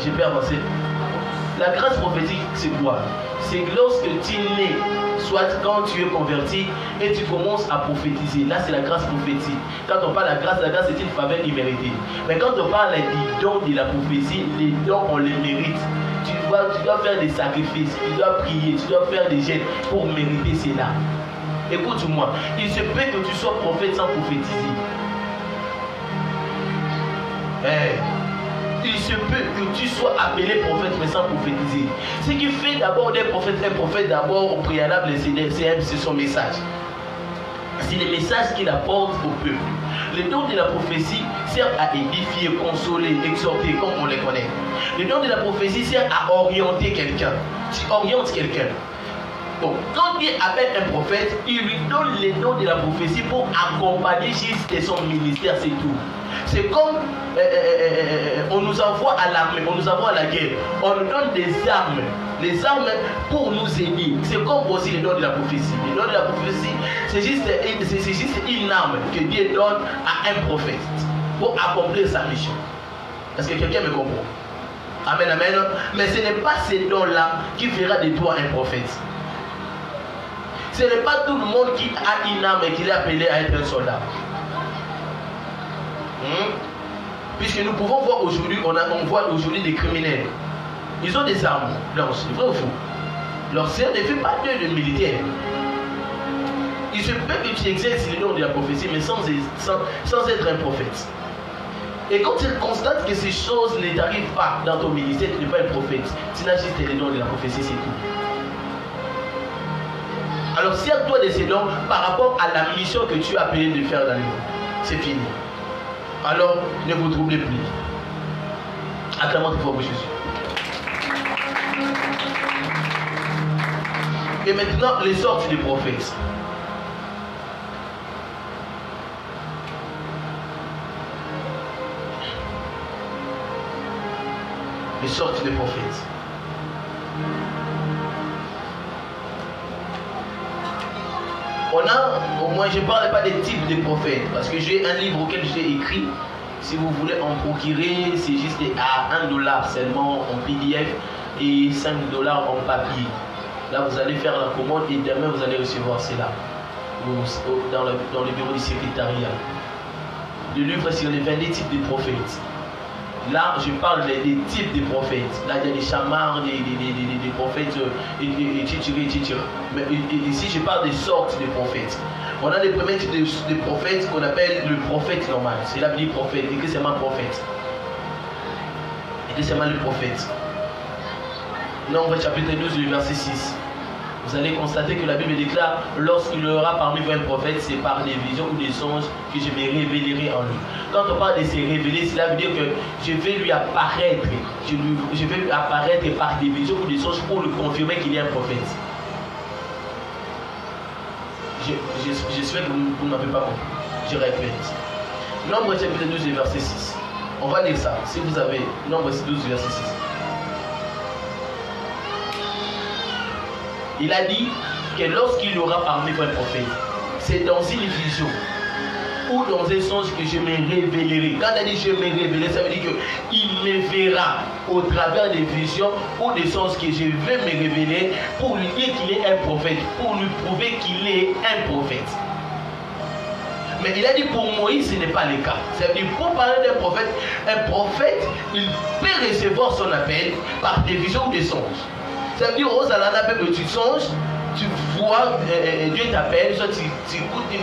Je peux avancer. La grâce prophétique, c'est quoi? C'est lorsque tu nais, soit quand tu es converti et tu commences à prophétiser. Là, c'est la grâce prophétique. Quand on parle de la grâce, c'est une faveur imméritée. Mais quand on parle des dons de la prophétie, les dons, on les mérite. Tu dois faire des sacrifices, tu dois prier, tu dois faire des jeûnes pour mériter cela. Écoute-moi, il se peut que tu sois prophète sans prophétiser. Il se peut que tu sois appelé prophète mais sans prophétiser. Ce qui fait d'abord un prophète d'abord au préalable, c'est son message. C'est le message qu'il apporte au peuple. Le don de la prophétie sert à édifier, consoler, exhorter, comme on les connaît. Le don de la prophétie sert à orienter quelqu'un. Tu orientes quelqu'un. Donc, quand Dieu appelle un prophète, il lui donne les dons de la prophétie pour accompagner juste son ministère, c'est tout. C'est comme on nous envoie à l'armée, on nous envoie à la guerre, on nous donne des armes, les armes pour nous aider. C'est comme aussi les dons de la prophétie. Les dons de la prophétie, c'est juste une arme que Dieu donne à un prophète pour accomplir sa mission. Est-ce que quelqu'un me comprend? Amen, amen. Mais ce n'est pas ces dons-là qui fera de toi un prophète. Ce n'est pas tout le monde qui a une arme et qui est appelé à être un soldat. Puisque nous pouvons voir aujourd'hui, on voit aujourd'hui des criminels. Ils ont des armes blanches, vrai ou faux? Leur sœur ne fait pas de militaire. il se peut que tu exerces le don de la prophétie, mais sans être un prophète. Et quand tu constates que ces choses ne t'arrivent pas dans ton ministère, tu n'es pas un prophète, tu n'as juste les dons de la prophétie, c'est tout. Alors sers-toi de ces dons par rapport à la mission que tu es appelé de faire dans les mondes. C'est fini. Alors ne vous troublez plus. Acclamons très fort pour Jésus. Et maintenant, les sortes des prophètes. Les sortes des prophètes. On a, au moins je ne parle pas des types de prophètes, parce que j'ai un livre auquel j'ai écrit. Si vous voulez en procurer, c'est juste à $1 seulement en PDF et $5 en papier. Là, vous allez faire la commande et demain, vous allez recevoir cela dans le bureau du secrétariat. Le livre sur les 22 types de prophètes. Là, je parle des types de prophètes. Là, il y a des chamards, des prophètes, etc. Mais ici, je parle des sortes de prophètes. On a les premiers types de prophètes qu'on appelle le prophète normal. C'est là qu'il dit prophète, et que c'est mal prophète. Et que c'est mal le prophète. Nombre chapitre 12, le verset 6. Vous allez constater que la Bible déclare, lorsqu'il y aura parmi vous un prophète, c'est par des visions ou des songes que je me révélerai en lui. Quand on parle de se révéler, cela veut dire que je vais lui apparaître. Je vais lui apparaître par des visions ou des songes pour lui confirmer qu'il est un prophète. J'espère que vous ne m'avez pas compris. Je répète. Nombre chapitre 12, verset 6. On va lire ça. Si vous avez Nombre 12, verset 6. Il a dit que lorsqu'il y aura parmi vous un prophète, c'est dans une vision ou dans un songe que je me révélerai. Quand il dit je me révélerai, ça veut dire qu'il me verra au travers des visions ou des songes que je vais me révéler pour lui dire qu'il est un prophète, pour lui prouver qu'il est un prophète. Mais il a dit pour Moïse, ce n'est pas le cas. Ça veut dire pour parler d'un prophète, un prophète, il peut recevoir son appel par des visions ou des songes. Ça veut dire, aux Alana, tu songes, tu vois, Dieu t'appelle, soit tu écoutes une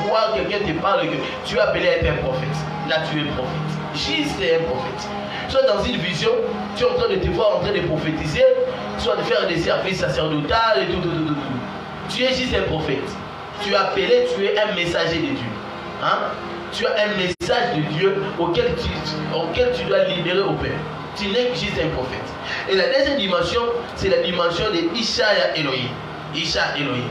voix, quelqu'un te parle, que tu es appelé à être un prophète. Là, tu es prophète. Juste un prophète. Soit dans une vision, tu es en train de te voir en train de prophétiser, soit de faire des services sacerdotaux et tout. Tu es juste un prophète. Tu es appelé, tu es un messager de Dieu. Hein? Tu as un message de Dieu auquel tu dois libérer au peuple. Tu n'es que juste un prophète. Et la deuxième dimension, c'est la dimension de Isha Elohim. Isha Elohim.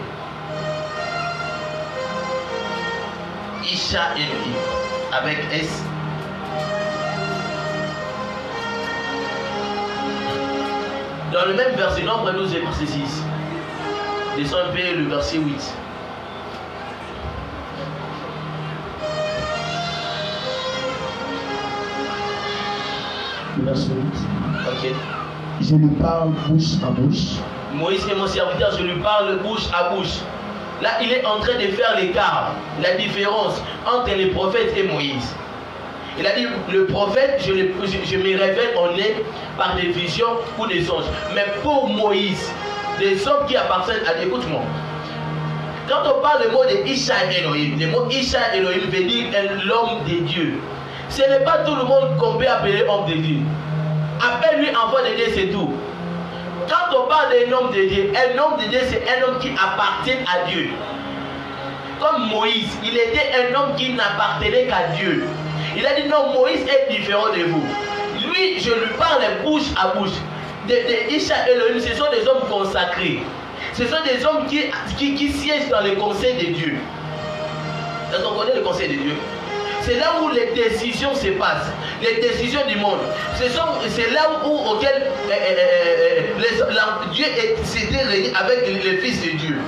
Isha Elohim. Avec S. Dans le même verset, Nombre 12 et verset 6. Descends un peu le verset 8. Verset 8. Ok. Je lui parle bouche à bouche. Moïse est mon serviteur, je lui parle bouche à bouche. Là, il est en train de faire l'écart, la différence entre les prophètes et Moïse. Il a dit, le prophète, je me révèle en est par des visions ou des songes. Mais pour Moïse, des hommes qui appartiennent à... Écoute-moi. Quand on parle le mot de Isha Elohim, le mot Isha Elohim veut dire l'homme de Dieu. Ce n'est pas tout le monde qu'on peut appeler homme de Dieu. Appelle-lui enfant de Dieu, c'est tout. Quand on parle d'un homme de Dieu, un homme de Dieu, c'est un homme qui appartient à Dieu. Comme Moïse, il était un homme qui n'appartenait qu'à Dieu. Il a dit non, Moïse est différent de vous. Lui, je lui parle bouche à bouche. De Isha Elohim, ce sont des hommes consacrés. Ce sont des hommes qui siègent dans le conseil de Dieu. Est-ce qu'on connaît le conseil de Dieu? C'est là où les décisions se passent, les décisions du monde. C'est là où Dieu s'était réuni avec les fils de Dieu.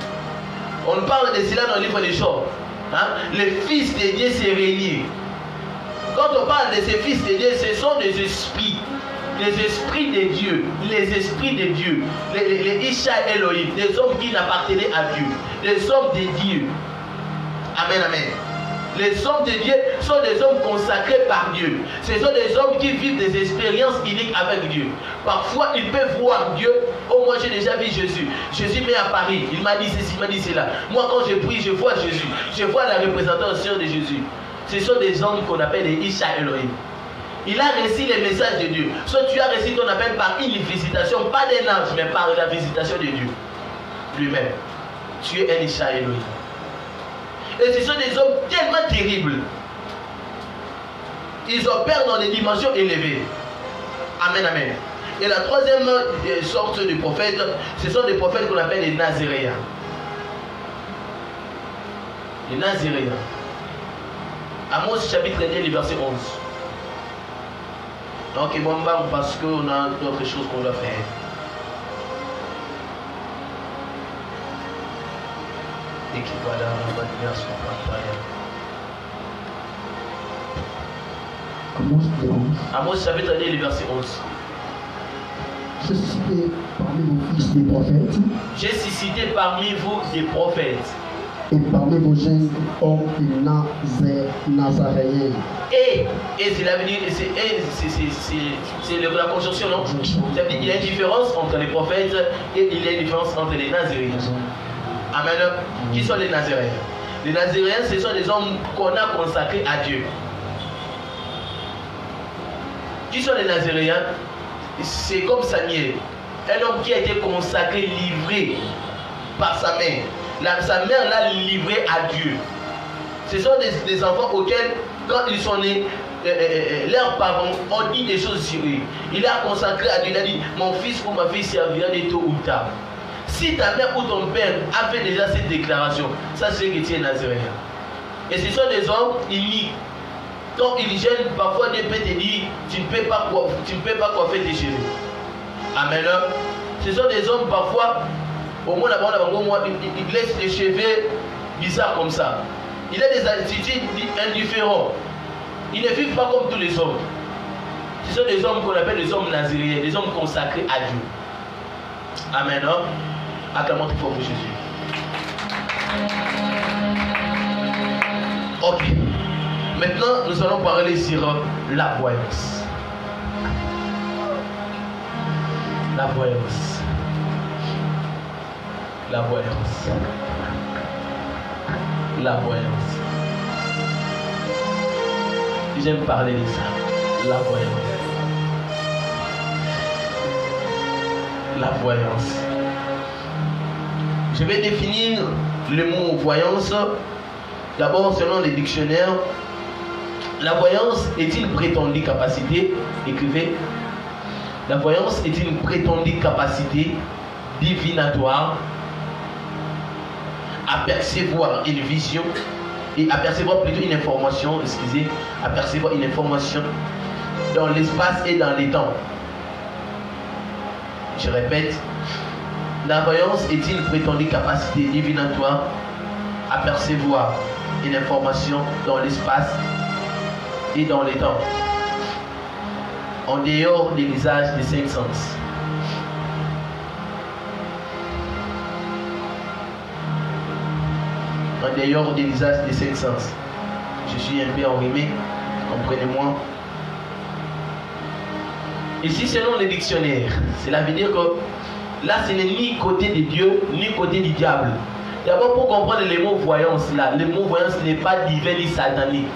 On parle de cela dans le livre des Chants. Hein? Les fils de Dieu se réunissent. Quand on parle de ces fils de Dieu, ce sont des esprits. Les esprits de Dieu, les esprits de Dieu, les Isha Elohim, des hommes qui n'appartenaient à Dieu, des hommes de Dieu. Amen, amen. Les hommes de Dieu sont des hommes consacrés par Dieu. Ce sont des hommes qui vivent des expériences uniques avec Dieu. Parfois, ils peuvent voir Dieu. Oh, moi j'ai déjà vu Jésus. Jésus m'est à Paris. Il m'a dit ceci, il m'a dit cela. Moi, quand je prie, je vois Jésus. Je vois la représentation de Jésus. Ce sont des hommes qu'on appelle les Isha Elohim. Il a reçu les messages de Dieu. Soit tu as reçu qu'on appelle par une visitation, pas d'un ange, mais par la visitation de Dieu lui-même. Tu es un Isha Elohim. Et ce sont des hommes tellement terribles. Ils opèrent dans des dimensions élevées. Amen, amen. Et la troisième sorte de prophètes, ce sont des prophètes qu'on appelle les Nazaréens. Les Nazaréens. Amos chapitre 1, verset 11. Donc, bon, parce qu'on a d'autres choses qu'on doit faire. Et qui va dans la bonne sur Amos chapitre 1, verset 11. J'ai suscité parmi vos fils des prophètes. J'ai suscité parmi vous des prophètes. Et parmi vos jeunes hommes nazaréens. Et c'est l'avenir, c'est la conjonction, non? C'est-à-dire qu'il y a une différence entre les prophètes et il y a une différence entre les Nazaréens. Amen. Qui sont les Nazaréens? Les Nazaréens, ce sont des hommes qu'on a consacrés à Dieu. Qui sont les Nazaréens? C'est comme Samuel, un homme qui a été consacré, livré par sa mère. Sa mère l'a livré à Dieu. Ce sont des enfants auxquels, quand ils sont nés, leurs parents ont dit des choses sur eux. Il a consacré à Dieu. Il a dit, mon fils ou ma fille servira de tôt ou tard. Si ta mère ou ton père a fait déjà cette déclaration, ça c'est que tu es Nazaréen. Et ce sont des hommes uniques. Quand ils gênent, parfois Dieu peut te dire, tu ne peux pas coiffer tes cheveux. Amen. Ce sont des hommes parfois, au moins là-bas, ils laissent les cheveux bizarres comme ça. Il a des attitudes indifférentes. Ils ne vivent pas comme tous les hommes. Ce sont des hommes qu'on appelle des hommes nazaréens, des hommes consacrés à Dieu. Amen. Acclamons très fort pour Jésus. Ok. Maintenant, nous allons parler sur la voyance. La voyance. La voyance. La voyance. J'aime parler de ça. La voyance. La voyance. Je vais définir le mot voyance. D'abord, selon les dictionnaires, la voyance est une prétendue capacité, écrivez, la voyance est une prétendue capacité divinatoire à percevoir une vision et à percevoir plutôt une information, à percevoir une information dans l'espace et dans les temps. Je répète, la voyance est une prétendue capacité divinatoire à percevoir une information dans l'espace et dans les temps, en dehors de l'usage des 5 sens. En dehors de l'usage des 5 sens. Je suis un peu enrhumé, comprenez-moi. Ici, selon les dictionnaires, cela veut dire que là, ce n'est ni côté de Dieu, ni côté du diable. D'abord, pour comprendre les mots voyance, là, le mot voyance n'est pas divin ni satanique.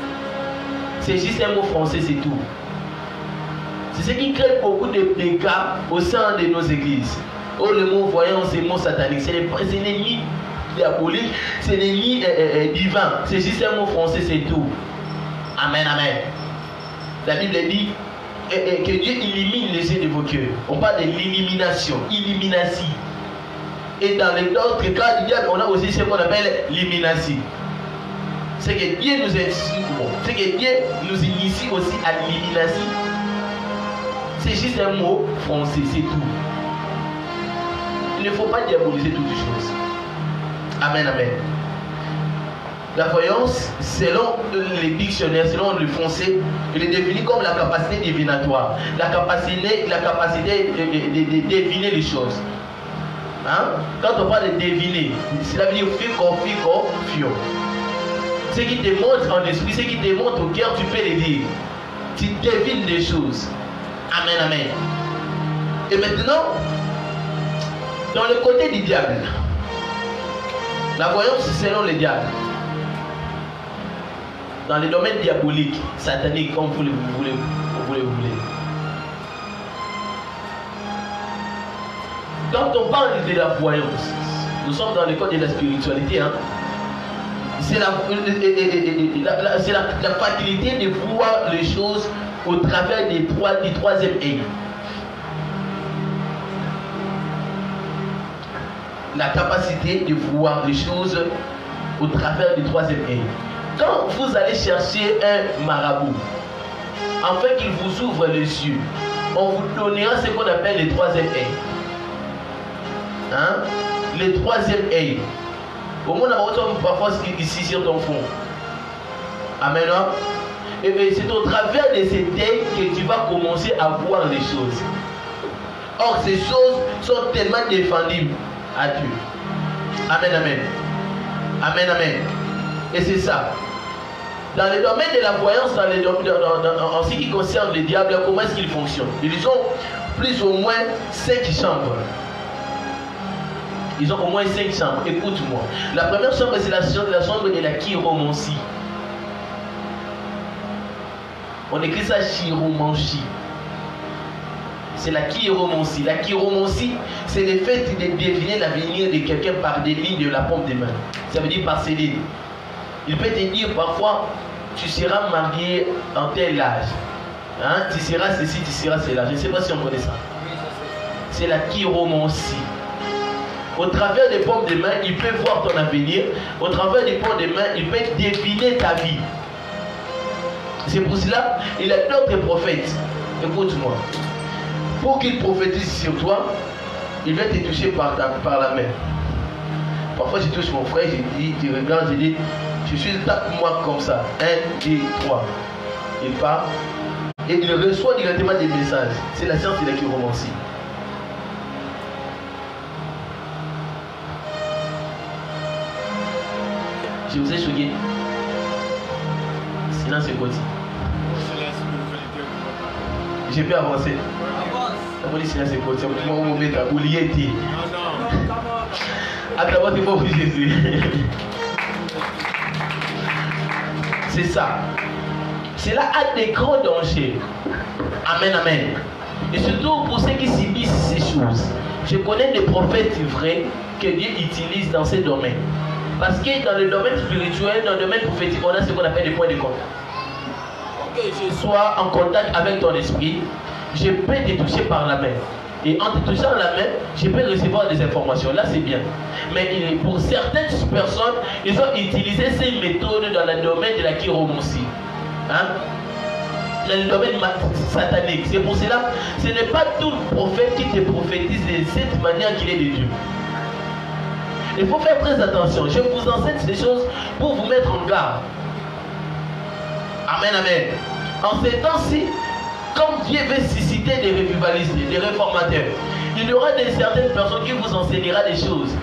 C'est juste un mot français, c'est tout. C'est ce qui crée beaucoup de cas au sein de nos églises. Oh, le mot voyance, c'est le mot satanique. Ce n'est ni diabolique, ce n'est ni divin. C'est juste un mot français, c'est tout. Amen, amen. La Bible dit que Dieu illumine les yeux de vos cœurs. On parle de l'élimination, illumination. Et dans les autres cas du diable, on a aussi ce qu'on appelle l'illumination. C'est que Dieu nous initie aussi à l'illumination. C'est juste un mot français, c'est tout. Il ne faut pas diaboliser toutes les choses. Amen, amen. La voyance, selon les dictionnaires, selon le français, il est défini comme la capacité divinatoire. La capacité de deviner les choses. Hein? Quand on parle de deviner, cela veut dire fico, fio. Ce qui te montre en esprit, ce qui te montre au cœur, tu peux les dire. Tu devines les choses. Amen, amen. Et maintenant, dans le côté du diable, la voyance selon le diable, dans les domaines diaboliques, sataniques, comme vous voulez. Quand on parle de la voyance, nous sommes dans le code de la spiritualité, hein? C'est la faculté de voir les choses au travers du troisième œil. La capacité de voir les choses au travers du troisième œil. Quand vous allez chercher un marabout, afin qu'il vous ouvre les yeux, on vous donnera ce qu'on appelle le troisième œil. Hein? Le troisième œil. Au moins, on a parfois ici sur ton fond. Amen. Et bien, c'est au travers de cet œil que tu vas commencer à voir les choses. Or, ces choses sont tellement défendues à Dieu. Amen, amen. Amen, amen. Et c'est ça. Dans le domaine de la voyance, en ce qui concerne le diable, comment est-ce qu'il fonctionne? Ils ont plus ou moins 5 chambres. Ils ont au moins 5 chambres. Écoute-moi. La première chambre, c'est la chambre de la chiromancie. On écrit ça chiromancie. C'est la chiromancie. La chiromancie, c'est le fait de deviner l'avenir de quelqu'un par des lignes de la paume des mains. Ça veut dire par ses lignes. Il peut te dire parfois, tu seras marié en tel âge. Hein? Tu seras ceci, tu seras cela. Je ne sais pas si on connaît ça. C'est la chiromancie. Au travers des paumes des mains, il peut voir ton avenir. Au travers des paumes des mains, il peut deviner ta vie. C'est pour cela, il a d'autres prophètes. Écoute-moi. Pour qu'il prophétise sur toi, il va te toucher par la main. Parfois, je touche mon frère, je dis, tu regardes, je dis, je suis tape-moi comme ça. 1, 2, 3. Il part et il reçoit directement des messages. C'est la science de la chiromancie. Je vous ai choqué. Sinon, c'est quoi? J'ai pu avancer. On dit sinon, c'est quoi? On va mettre à oublier. Attends, tu vas vous Jésus. C'est ça. Cela a des grands dangers. Amen, amen. Et surtout pour ceux qui subissent ces choses. Je connais des prophètes vrais que Dieu utilise dans ces domaines. Parce que dans le domaine spirituel, dans le domaine prophétique, on a ce qu'on appelle des points de contact. Pour que je sois en contact avec ton esprit, je peux te toucher par la main. Et en te touchant la main, je peux recevoir des informations. Là, c'est bien. Mais pour certaines personnes, ils ont utilisé ces méthodes dans le domaine de la chiromancie. Hein? Dans le domaine satanique. C'est pour cela, ce n'est pas tout le prophète qui te prophétise de cette manière qu'il est de Dieu. Il faut faire très attention. Je vous enseigne ces choses pour vous mettre en garde. Amen, amen. En ces temps-ci, comme Dieu veut susciter des revivalistes, des réformateurs, il y aura certaines personnes qui vous enseignera des choses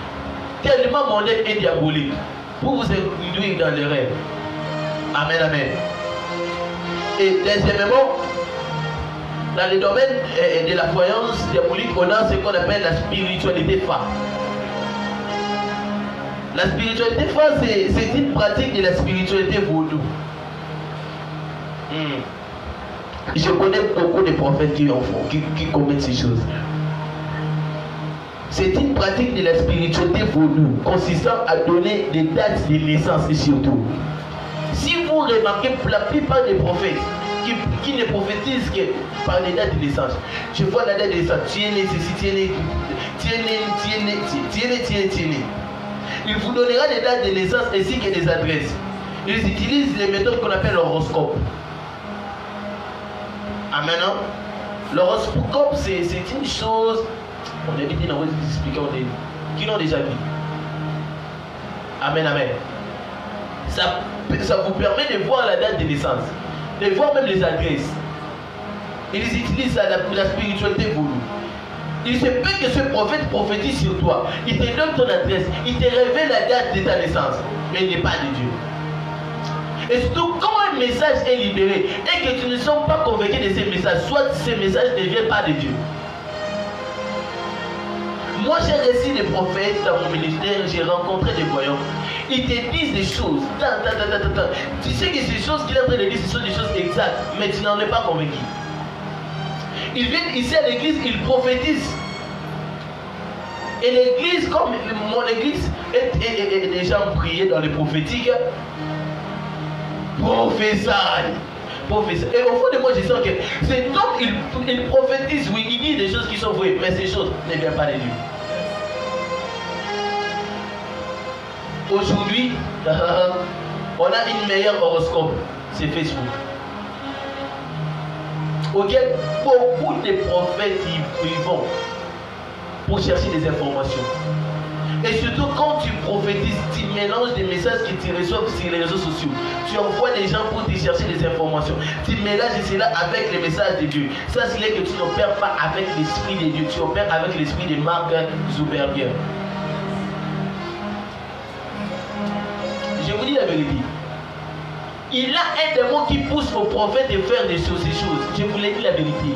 tellement mondaines et diaboliques pour vous induire dans les rêves. Amen, amen. Et deuxièmement, dans le domaine de la voyance diabolique, on a ce qu'on appelle la spiritualité phare. La spiritualité phare, c'est une pratique de la spiritualité vaudou. Je connais beaucoup de prophètes qui commettent ces choses. C'est une pratique de la spiritualité vaudou consistant à donner des dates de naissance et surtout. Si vous remarquez la plupart des prophètes qui ne prophétisent que par les dates de naissance, je vois la date de naissance, tu es né, ceci, tu es né, tu es né, tu es né, tu es né, tu es né, tu es né. Il vous donnera des dates de naissance ainsi que des adresses. Ils utilisent les méthodes qu'on appelle l'horoscope. Amen. L'horoscope, c'est une chose, on a dit dans vos explications, qui l'ont déjà vu. Amen, amen. Ça vous permet de voir la date de naissance, de voir même les adresses. Ils utilisent la spiritualité voulue. Il se peut que ce prophète prophétise sur toi. Il te donne ton adresse. Il te révèle la date de ta naissance. Mais il n'est pas de Dieu. Et surtout, quand un message est libéré et que tu ne sommes pas convaincu de ces messages, soit ces messages ne viennent pas de Dieu. Moi, j'ai reçu des prophètes dans mon ministère, j'ai rencontré des voyants. Ils te disent des choses. Tu sais que ces choses qu'il est en train de dire, ce sont des choses exactes, mais tu n'en es pas convaincu. Ils viennent ici à l'église, ils prophétisent. Et l'église, comme mon église est déjà priée dans les prophétiques, prophétie. Et au fond de moi, je sens que cet homme, il prophétise, oui, il dit des choses qui sont vraies, mais ces choses ne viennent pas de Dieu. Aujourd'hui, on a une meilleure horoscope, c'est Facebook. Auquel beaucoup de prophètes y vont pour chercher des informations. Et surtout quand tu prophétises, tu mélanges des messages que tu reçois sur les réseaux sociaux. Tu envoies des gens pour te chercher des informations. Tu mélanges cela avec les messages de Dieu. Ça, c'est que tu n'opères pas avec l'esprit de Dieu. Tu opères avec l'esprit de Mark Zuckerberg. Je vous dis la vérité. Il a un démon qui pousse aux prophètes de faire ces choses. Je vous l'ai dit la vérité.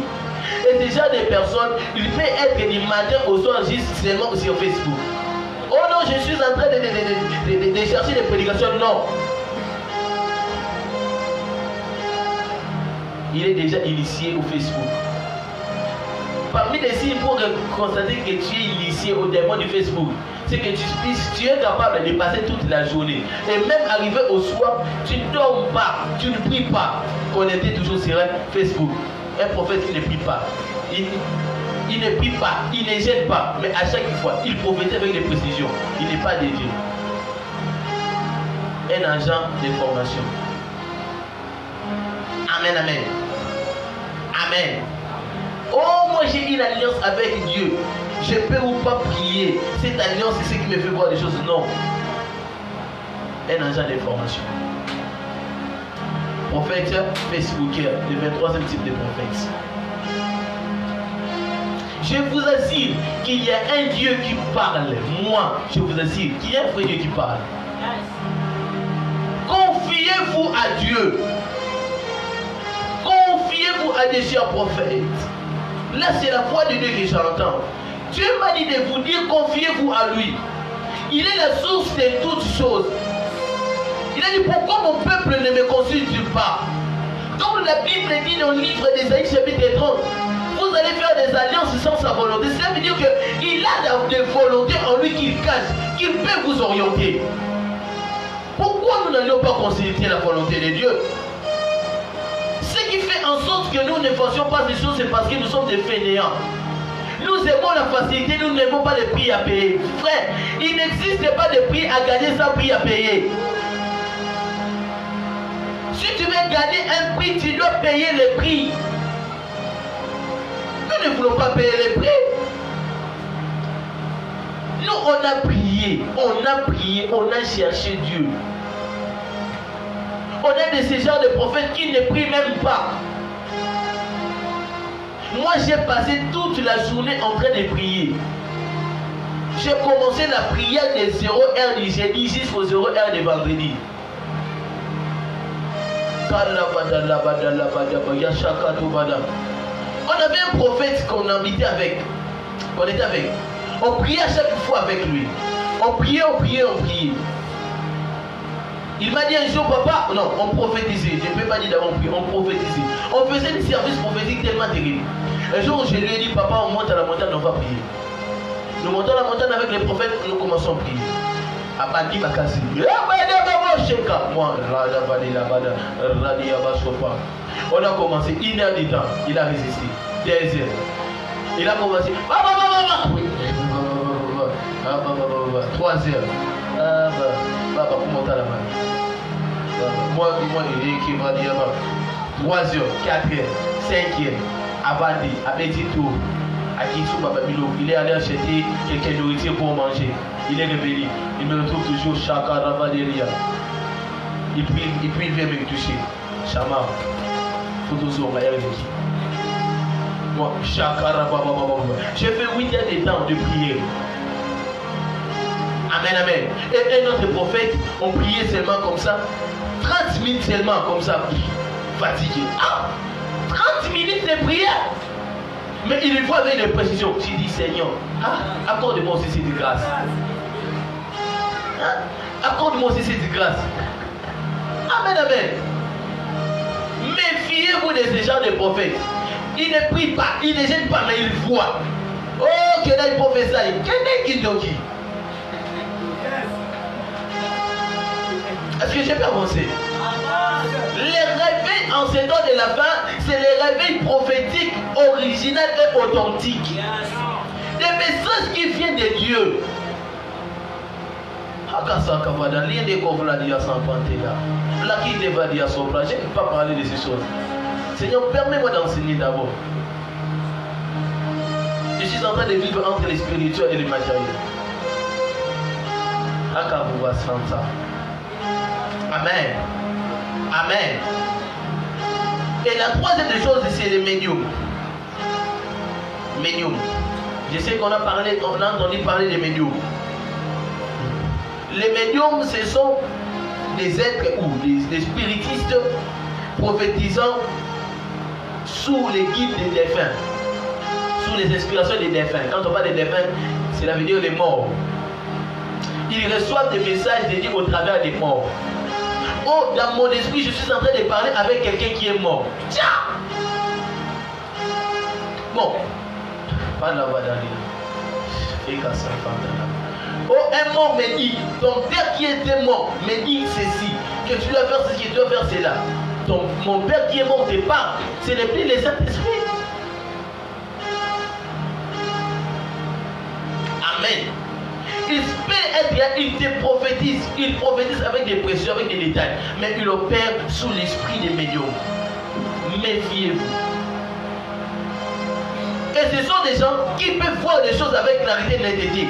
Et déjà des personnes, il peut être du matin au soir juste seulement sur Facebook. Oh non, je suis en train de chercher des prédications. Non. Il est déjà initié au Facebook. Parmi les signes pour constater que tu es initié au démon du Facebook, c'est que tu es capable de passer toute la journée. Et même arrivé au soir, tu ne dors pas, tu ne pries pas. Connecté toujours sur Facebook. Un prophète qui ne prie pas. Il ne prie pas, il ne gêne pas, mais à chaque fois, il prophétise avec des précisions. Il n'est pas dédié. Un agent de formation. Amen, amen. Amen. Oh, moi j'ai une alliance avec Dieu. Je peux ou pas prier. Cette alliance, c'est ce qui me fait voir des choses. Non. Un agent de formation. Prophète Facebooker, le 23e type de prophète. Je vous assure qu'il y a un Dieu qui parle. Moi, je vous assure qu'il y a un vrai Dieu qui parle. Confiez-vous à Dieu. Confiez-vous à des chers prophètes. Là, c'est la voix de Dieu que j'entends. Dieu m'a dit de vous dire, confiez-vous à lui. Il est la source de toutes choses. Il a dit, pourquoi mon peuple ne me consulte pas? Comme la Bible dit dans le livre d'Ésaïe chapitre 30, vous allez faire des alliances sans sa volonté. Cela veut dire qu'il a des volontés en lui qu'il cache, qu'il peut vous orienter. Pourquoi nous n'allions pas consulter la volonté de Dieu? Ce qui fait en sorte que nous ne fassions pas ces choses, c'est parce que nous sommes des fainéants. Nous aimons la facilité, nous n'aimons pas les prix à payer. Frère, il n'existe pas de prix à gagner sans prix à payer. Si tu veux gagner un prix, tu dois payer le prix. Nous ne voulons pas payer les prix. Nous, on a prié, on a cherché Dieu. On est de ces genres de prophètes qui ne prient même pas. Moi, j'ai passé toute la journée en train de prier. J'ai commencé la prière de 0h du jeudi jusqu'au 0h du vendredi. On avait un prophète qu'on habitait avec. On était avec. On priait à chaque fois avec lui. On priait. Il m'a dit un jour, papa, non, on prophétisait. Je ne peux pas dire d'abord prier, on prophétisait. On faisait des services prophétiques tellement terribles. Un jour, je lui ai dit, papa, on monte à la montagne, on va prier. Nous montons à la montagne avec les prophètes, nous commençons à prier. Abadi Bakasi. Moi, on a commencé 1 heure du temps, il a résisté. 2 heures. Il a commencé. 3 heures. Papa, pour monter à la main. Moi, il est qui va dire 3 heures, 4 heures, 5 heures. Abadi, appétit tout. Il est allé acheter quelques nourriture pour manger. Il est réveillé. Il me retrouve toujours Chakara Valéria. Et puis il vient me toucher. Chama. Photozo, moi, Chakara Baba. J'ai fait 8 heures de temps de prière. Amen, amen. Et un autre prophète, on priait seulement comme ça. 30 minutes seulement comme ça, fatigué. 30 minutes de prière. Mais il le voit avec des précisions. Tu dis, Seigneur, accorde-moi aussi cette grâce. Accorde-moi aussi cette grâce. Amen, amen. Méfiez-vous de ce genre de prophètes. Il ne prie pas, il ne gêne pas, mais il voit. Oh, quel est le prophète ça? Quel est qui donc qui? Est-ce que j'ai pu avancer? Les réveils en ce temps de la fin, c'est les réveils prophétiques originels et authentiques. Des messages qui viennent de Dieu. Je ne vais pas parler de ces choses. Seigneur, permets-moi d'enseigner d'abord. Je suis en train de vivre entre le spirituel et le matériel. Amen. Amen. Et la troisième des choses, c'est les médiums. Médiums. Je sais qu'on a entendu parler des médiums. Les médiums, ce sont des êtres ou des spiritistes prophétisant sous les guides des défunts, sous les inspirations des défunts. Quand on parle des défunts, cela veut dire les morts. Ils reçoivent des messages de Dieu au travers des morts. Oh, dans mon esprit, je suis en train de parler avec quelqu'un qui est mort. Tiens! Bon, pas de la voix d'Alila. Oh, un mort me dit, ton père qui était mort me dit ceci, que tu dois faire ceci, que tu dois faire cela. Mon père qui est mort te parle, ce n'est plus les Saint-Esprit. Amen. Il peut être, il te prophétise, il prophétise avec des précisions, avec des détails, mais il opère sous l'esprit des médiums. Méfiez-vous. Et ce sont des gens qui peuvent voir des choses avec clarité et netteté.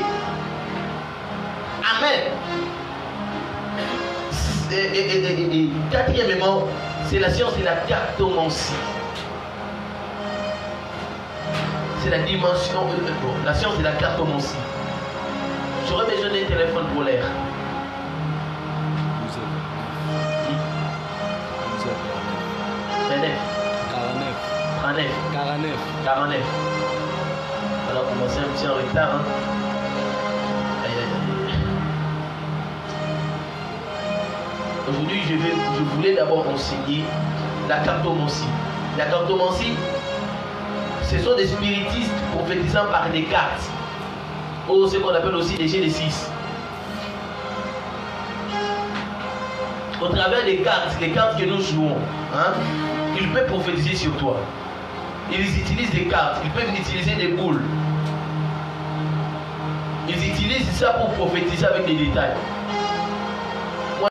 Amen. Et quatrièmement, c'est la science de la cartomancie. C'est la dimension, la science de la cartomancie. J'aurais besoin d'un téléphone pour l'air. 49. Alors on va un petit en retard. Hein. Aujourd'hui, je voulais d'abord enseigner la cartomancie. La cartomancie, ce sont des spiritistes prophétisant par des cartes. Ou ce qu'on appelle aussi des jets de 6. Au travers des cartes que nous jouons, hein, ils peuvent prophétiser sur toi. Ils utilisent des cartes, ils peuvent utiliser des boules. Ils utilisent ça pour prophétiser avec des détails.